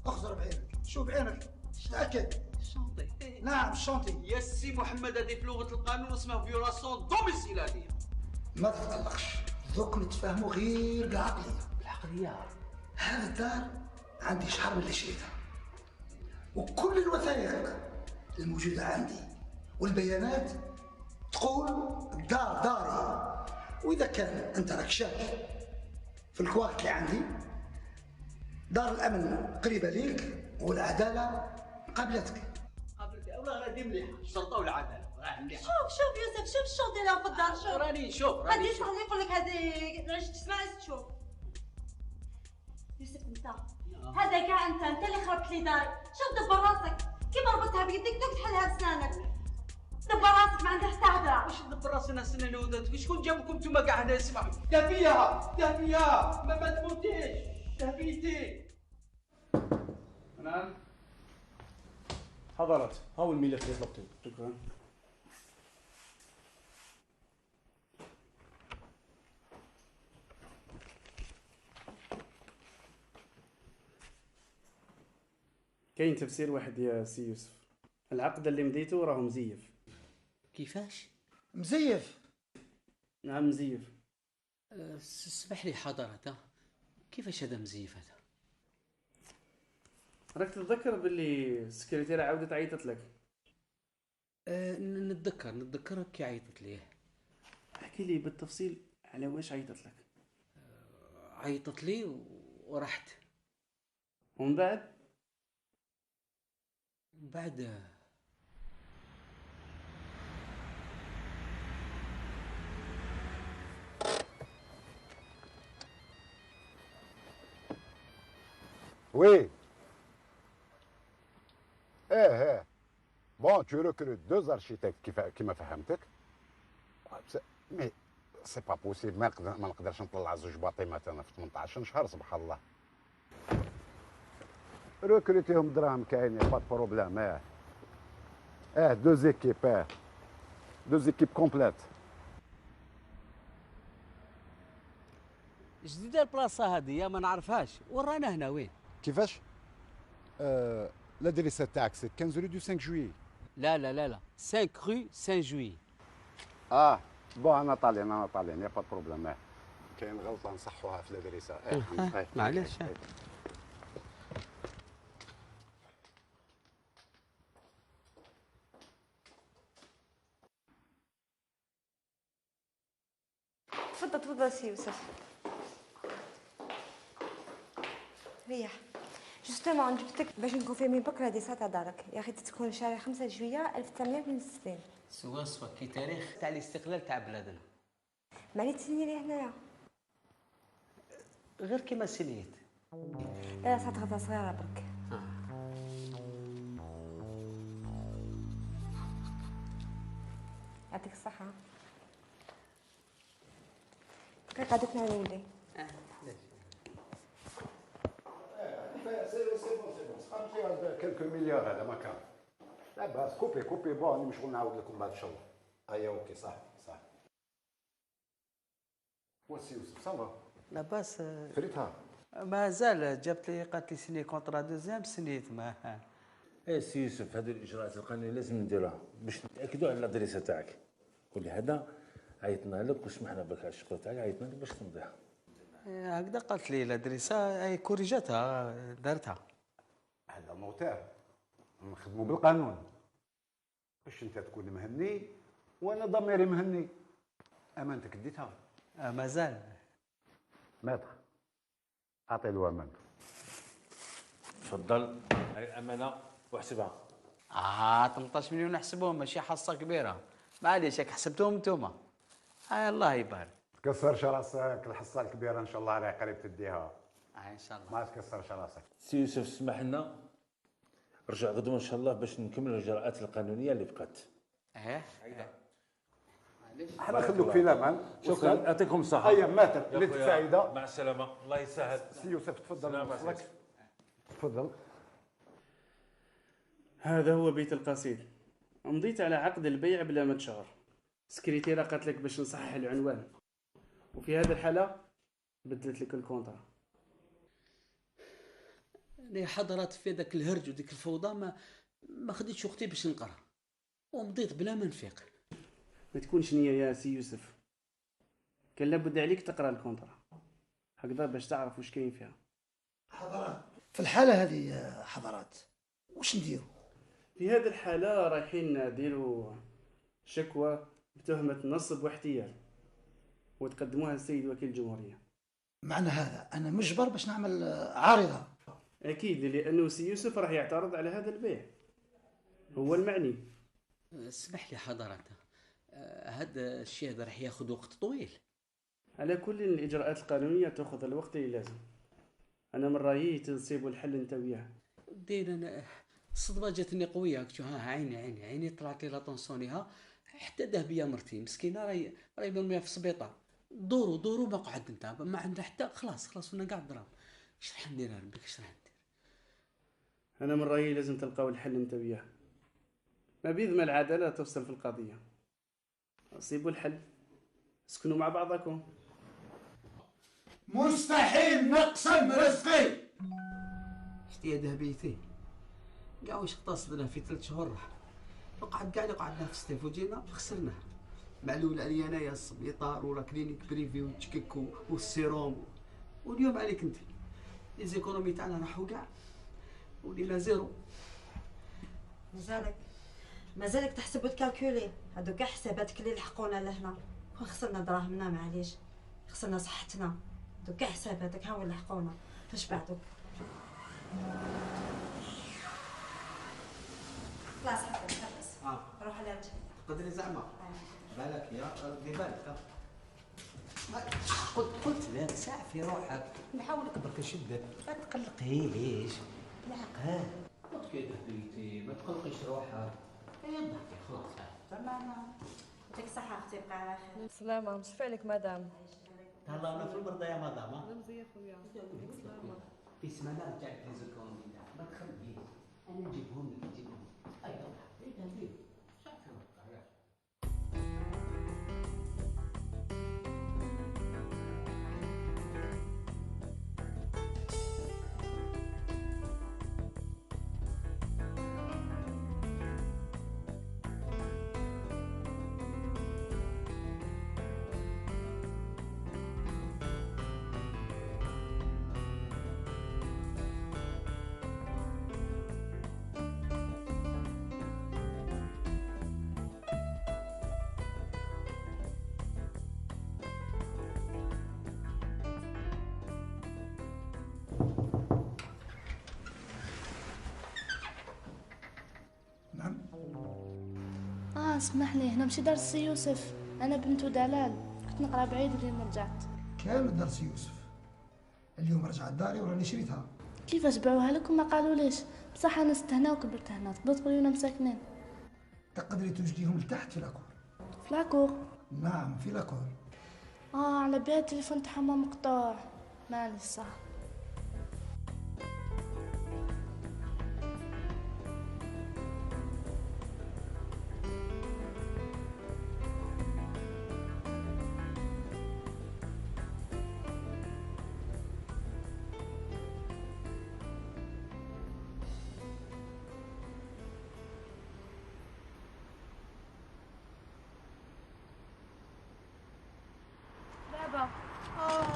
اخزر بعينك. شوف بعينك. تاكد. شونطي. نعم شونطي. يا سي محمد هذه في لغه القانون اسمها فيولاسيون دوميسيل هذه. ما تتقلقش دوك نتفاهموا غير بالعقليه. هذا الدار عندي شهر من اللي شريتها، وكل الوثائق الموجوده عندي والبيانات تقول الدار داري. واذا كان انت راك شاك في الكواليتي اللي عندي، دار الامن قريبه ليك والعداله قابلتك. والله غادي مليحه الشرطه والعداله. مليحه. شوف يوسف، شوف الشغل ديالها في الدار. شوف راني نشوف غادي يقول لك هذه علاش تسمع تشوف. يوسف انت هذا كاع انت اللي خربت لي داري. شوف دبر راسك كيما ربطتها بيديك دوك تحلها بسنانك. دبر راسك ما عندك حتى هضره. واش دبر راسنا سناني ودات شكون جابكم نتوما كاع هنا؟ اسمع دافيها ما تموتيش دافيتي. نعم حضرت، هاو الملف اللي طلبته. شكرا. كاين تفسير واحد يا سي يوسف، العقد اللي مديته راه مزيف. كيفاش مزيف؟ نعم مزيف. اسمح لي حضرتك، كيفاش هذا مزيف هذا؟ راك تتذكر باللي السكرتيرة عاودت عيطت لك؟ نتذكر كي عيطت ليه. احكي لي بالتفصيل على واش عيطت لك. عيطت لي ورحت. ومن بعد Oui. ايه بون tu recrutes 2 architectes كيما فهمتك. مي سي با بوسيبل، ما نقدرش نطلع 2 باطيمات انا في 18 شهر سبحان الله. ريكروتيهم دراهم كاين با بروبليم. 2 زيكيب 2 زيكيب كومبليت. جديده البلاصه هذه ما نعرفهاش، ورانا هنا وين؟ كيفاش؟ الادريسه تاعك سي 15 رو دو 5 جويي. لا 5 رو 5 جويي. بون انا طاليان يا با بروبليم. كاين غلطه نصحوها في الادريسه. معليش. تفضل سي يوسف. ريح. جوستومون جبتك باش نكونفيرمي بكره هذه ساعه دارك يا اخي، تكون شهر 5 جويلية 1862. سوا كي تاريخ تاع الاستقلال تاع بلادنا. مالي تسني لي هنايا غير كيما سنيت. لا ساعه غدا صغيره برك. يعطيك الصحه. كي قعدتنا نولي. كلكو مليار هذا ما كان. لا باس كوبي بون راني مشغول نعاود لكم بعد ان شاء الله. اوكي صح. وسي يوسف صافا لاباس. فريتها مازال جابت لي قالت لي سني كونطرا دوزيام سنيت ما. سي يوسف، هذه الاجراءات القانونيه لازم نديروها باش نتاكدوا على الادريسه تاعك، ولهذا عيطنا لك وسمحنا بك على الشغل تاعك، عيطنا لك باش تمضيها. هكذا قالت لي الادريسه اي كوريجاتها دارتها. هذا موتور نخدموا بالقانون باش انت تكون مهني وانا ضميري مهني. امانتك ديتها. مازال. ماتر اعطي له امانته. تفضل هاي الامانه واحسبها. 18 مليون نحسبهم ماشي حصه كبيره. معليش راك حسبتهم نتوما. الله يبارك. تكسرش راسك، الحصه الكبيره ان شاء الله راهي قريب تديها. ان شاء الله. ما تكسرش راسك. سي يوسف اسمح لنا، رجع غدوه ان شاء الله باش نكملوا الاجراءات القانونيه اللي بقات. احنا نخلوك في الامان. شكرا، يعطيكم الصحه. هيا ماتت لك فائده. مع السلامه، الله يسهل. سي يوسف تفضل. تفضل. هذا هو بيت القصيد. مضيت على عقد البيع بلا ما تشهر. سكرتيرة قالت لك باش نصحح العنوان، وفي هذه الحالة بدلت لك الكونترا. انا حضرت في ذاك الهرج وديك الفوضى ما خديتش وقتي باش نقرا ومضيت بلا ما نفيق. ما تكونش نية يا سي يوسف، كان لابد عليك تقرا الكونترا هكذا باش تعرف واش كاين فيها. حضرات في الحالة هذه يا حضرات واش نديرو؟ في هذه الحالة رايحين نديروا شكوى بتهمة نصب واحتيال وتقدموها للسيد وكيل الجمهورية. معنى هذا أنا مجبر باش نعمل عارضة؟ أكيد، لأنه سي يوسف راح يعترض على هذا البيع، هو المعني. اسمح لي حضرتك، هذا الشيء هذا راح ياخذ وقت طويل. على كل الإجراءات القانونية تأخذ الوقت اللي لازم. أنا من رأيي تنصيبوا الحل أنت وياه. دير انا الصدمه جاتني قويه، شو ها عيني طلعت لي لاطونسونيها، حتى ده بيا مرتي مسكينه راهي مرميه في السبيطار. دوروا ما قعد انت ما عندها حتى خلاص ونا قاعد دراهم. اش راح ندير ربك، اش راح ندير؟ أنا من رأيي لازم تلقاو الحل أنت وياه، ما بيد ما العدالة تفصل في القضية. أصيبوا الحل، اسكنوا مع بعضكم. مستحيل نقسم رزقي. شتي هذا بيتي كاع واش اقتصدنا في 3 شهور راح وقعد كاع اللي قعدنا في ستيف وجينا خسرناه. معلول عليا انايا السبيطار ولا كلينيك بريفي وتشكك والسيروم، واليوم عليك انت لي زيكونومي تاعنا راحوا كاع ولينا زيرو. مازالك تحسب وتكالكولي، هادو كاع حساباتك اللي لحقونا لهنا. خسرنا دراهمنا معليش، خسرنا صحتنا، هادو كاع حساباتك ها وين لحقونا. فاش بعدو؟ خلاص حبس روح على رجلك. تقدري زعما بالك يا دير بالك. قلت لا ساعة في روحك، نحاولك برك نشدك، ما تقلقيش بالعقل. قلت كده بيتي ما تقلقيش روحك، ضحكي خلاص تمام. يعطيك الصحة اختي، بقى على خير. سلامة، مشفى عليك مدام. تهلاونا في المرضى يا مدام. مزية خويا. سلامة. في سمانة رجعت لي زكون ما تخبيش، انا نجيبهم لك ايوه ايه صافي روحك. اسمح لي، هنا ماشي دار السي يوسف، انا بنت دلال، كنت نقرا بعيد واليوم رجعت. كامل دار السي يوسف، اليوم رجعت داري وراني شريتها. كيفاش باعوها لك وما قالوا ليش؟ بصح انا ست هنا وكبرت هنا، تقدروا تقولوا لنا مساكنين. تقدري توجديهم لتحت في لاكور. في لاكور؟ نعم في لاكور. على بالي التليفون تاعها مقطوع، معليش صح.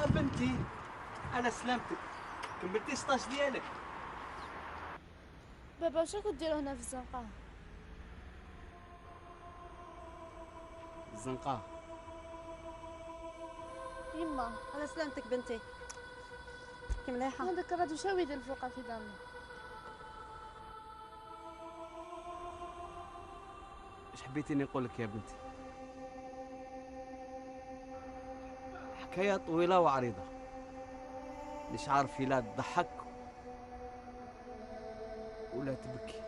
بنتي على سلامتك، كملتي 16 ديالك. بابا واش راكو ديروا هنا في الزنقة؟ الزنقة يما على سلامتك بنتي، كي مليحة. هذاك الراجل شاوي يدير الفوقة في دارنا. اش حبيتيني نقول لك يا بنتي؟ حكاية طويلة وعريضة، مش عارف لا تضحك ولا تبكي.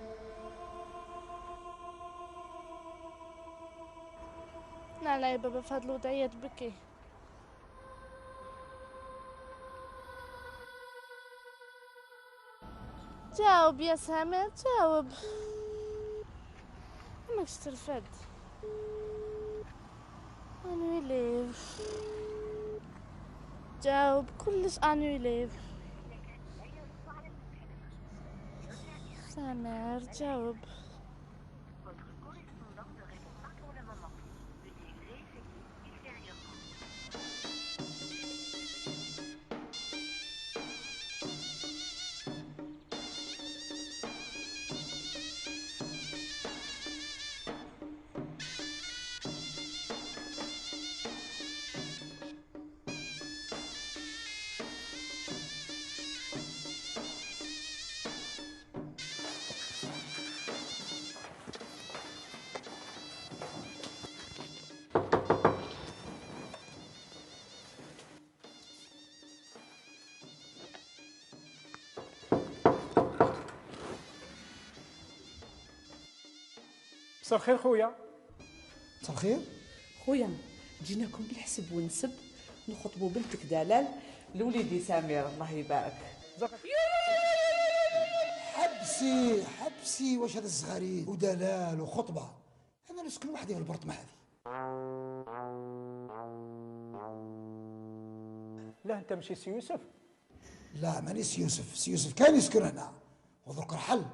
لا يا بابا، في هاد الوضعية تبكي. جاوب يا سامر جاوب، ماكش ترفد. انويلي جاوب، كلش انويلي. سامر جاوب. مساء الخير خويا. مساء الخير خويا، جيناكم بالحسب ونسب نخطبوا بنتك دلال لوليدي سمير الله يبارك. حبسي واش هذا الصغارين ودلال وخطبه؟ انا نسكن وحدي في البرطمه هذه. لا انت ماشي سي يوسف؟ لا ماني سي يوسف، سي يوسف كان يسكن هنا ودرك رحل.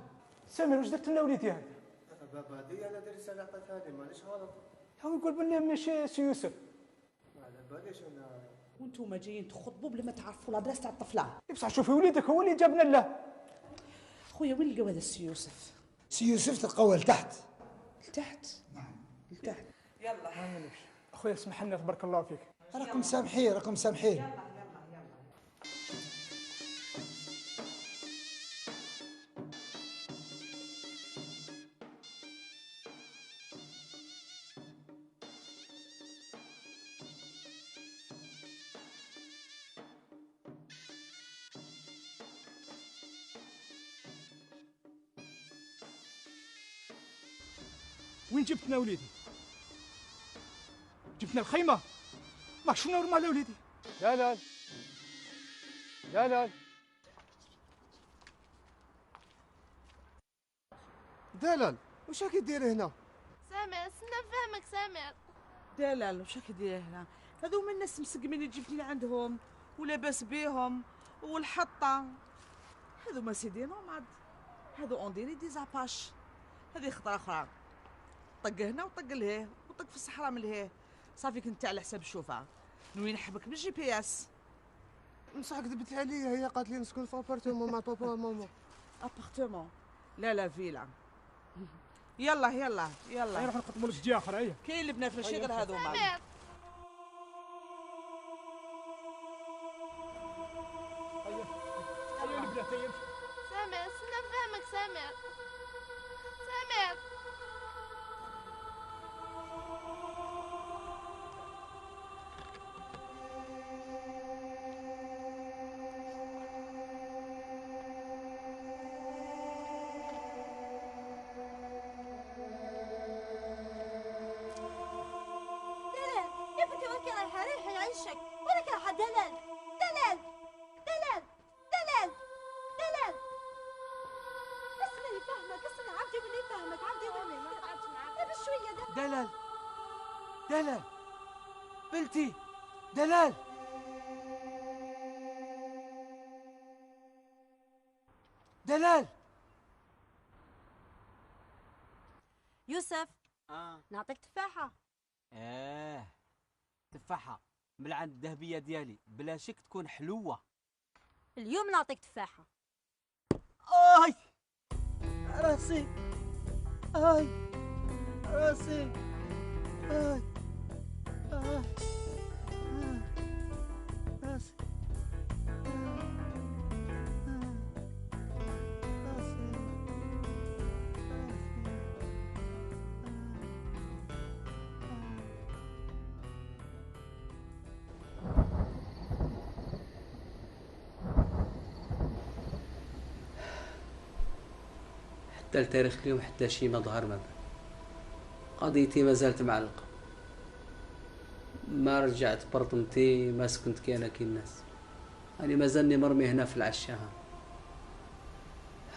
سمير واش درت لنا وليدي هذا؟ بابا دي انا داير علاقه ثانيه مانيش غلط. هو يقول بلي ماشي سي يوسف. ما على باليش انا. وانتم جايين تخطبوا بلا ما تعرفوا لادريس تاع الطفله. بصح شوفي وليدك هو اللي جابنا له. خويا وين لقاو هذا السي يوسف؟ سي يوسف تلقاوه لتحت. لتحت؟ نعم لتحت. يلا ما نمشي. خويا اسمح لنا تبارك الله فيك. راكم سامحين. وين جبتنا وليدي؟ جبتنا الخيمة؟ ماك شنو نورمال على وليدي؟ دلال واش راكي ديري هنا؟ سامر استنى نفهمك سامر. دلال واش راكي داير هنا؟ هذو هما الناس مسقمين اللي جبتي لعندهم ولاباس بيهم والحطه. هذو ما سيدي نوماد، هذو اون دي زاباش. هذه خطره اخرى، طق هنا وطق لهيه وطق في الصحراء من لهيه. صافي كنت على حساب الشوفه نوي نحبك بالجي بي اس. بصح كذبت عليا، هي قالت لي نسكن في ابارتمون مع بابا وماما. ابارتمون؟ لا فيلا. يلا نروح نقطبوا لك جهه اخرى. هيا كاين البنات ماشي غير هذوما. سامر استنى نفهمك سامر. رايحة يعيشك ولك رايحة دلال. اسمعي فهمك، عبدي ولي فهمك، بشوية دلال بنتي دلال. يوسف نعطيك تفاحة. تفاحة من عند الذهبية ديالي بلا شك تكون حلوة. اليوم نعطيك تفاحة. راسي راسي حتى لتاريخ اليوم حتى شي ما ظهر ما بان. قضيتي ما زالت معلقة، ما رجعت برطمتي، ما سكنت كي الناس. أنا ما زالني مرمي هنا في العشاها.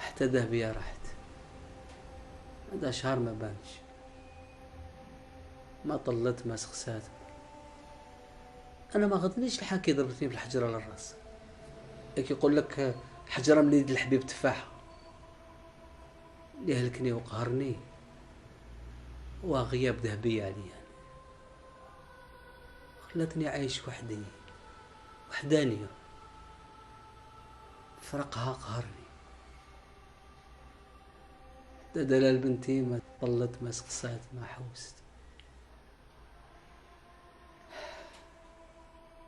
حتى ذهبية راحت، هذا شهر ما بانش، ما طلت ما سخسات. أنا ما غضنيش الحاكي ضربتني بالحجرة للراس. هيك يقول لك حجرة من يد الحبيب تفاحة. اللي هلكني وقهرني وغياب ذهبية عليا، خلتني عايش وحدي وحدانية. فرقها قهرني. حتى دلال بنتي ما طلت ما سقسات ما حوست.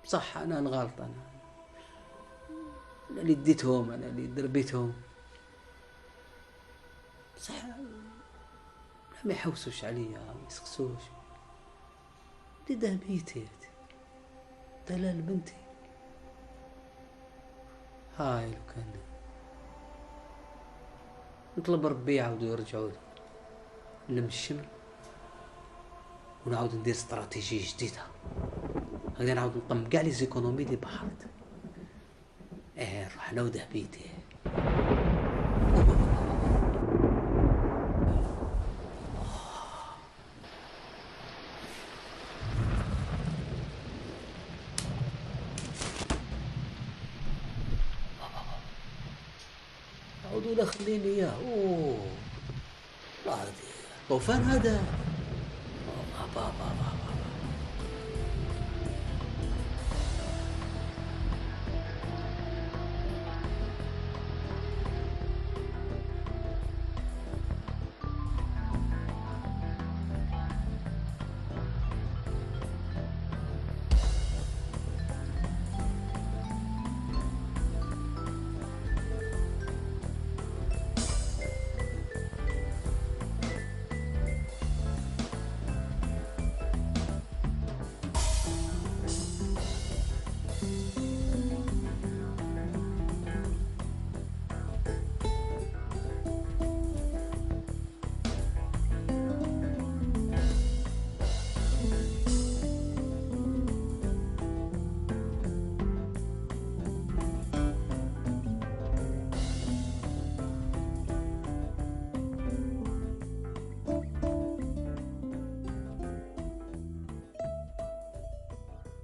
بصح أنا نغلط، أنا اللي ديتهم، أنا اللي دربيتهم. بصح ما يحوسوش عليا ما يسقسوش. دي ذهبيتي دلال بنتي. هاي لو كان نطلب ربي يعاودوا يرجعوا لي. نلم الشمل ونعاود ندير استراتيجية جديدة. غادي نعاود نقم كاع لي زيكونومي اللي بحرت. نروح انا وذهبيتي. عودوا لا خليني اياه. اوه والله طوفان هذا. بابا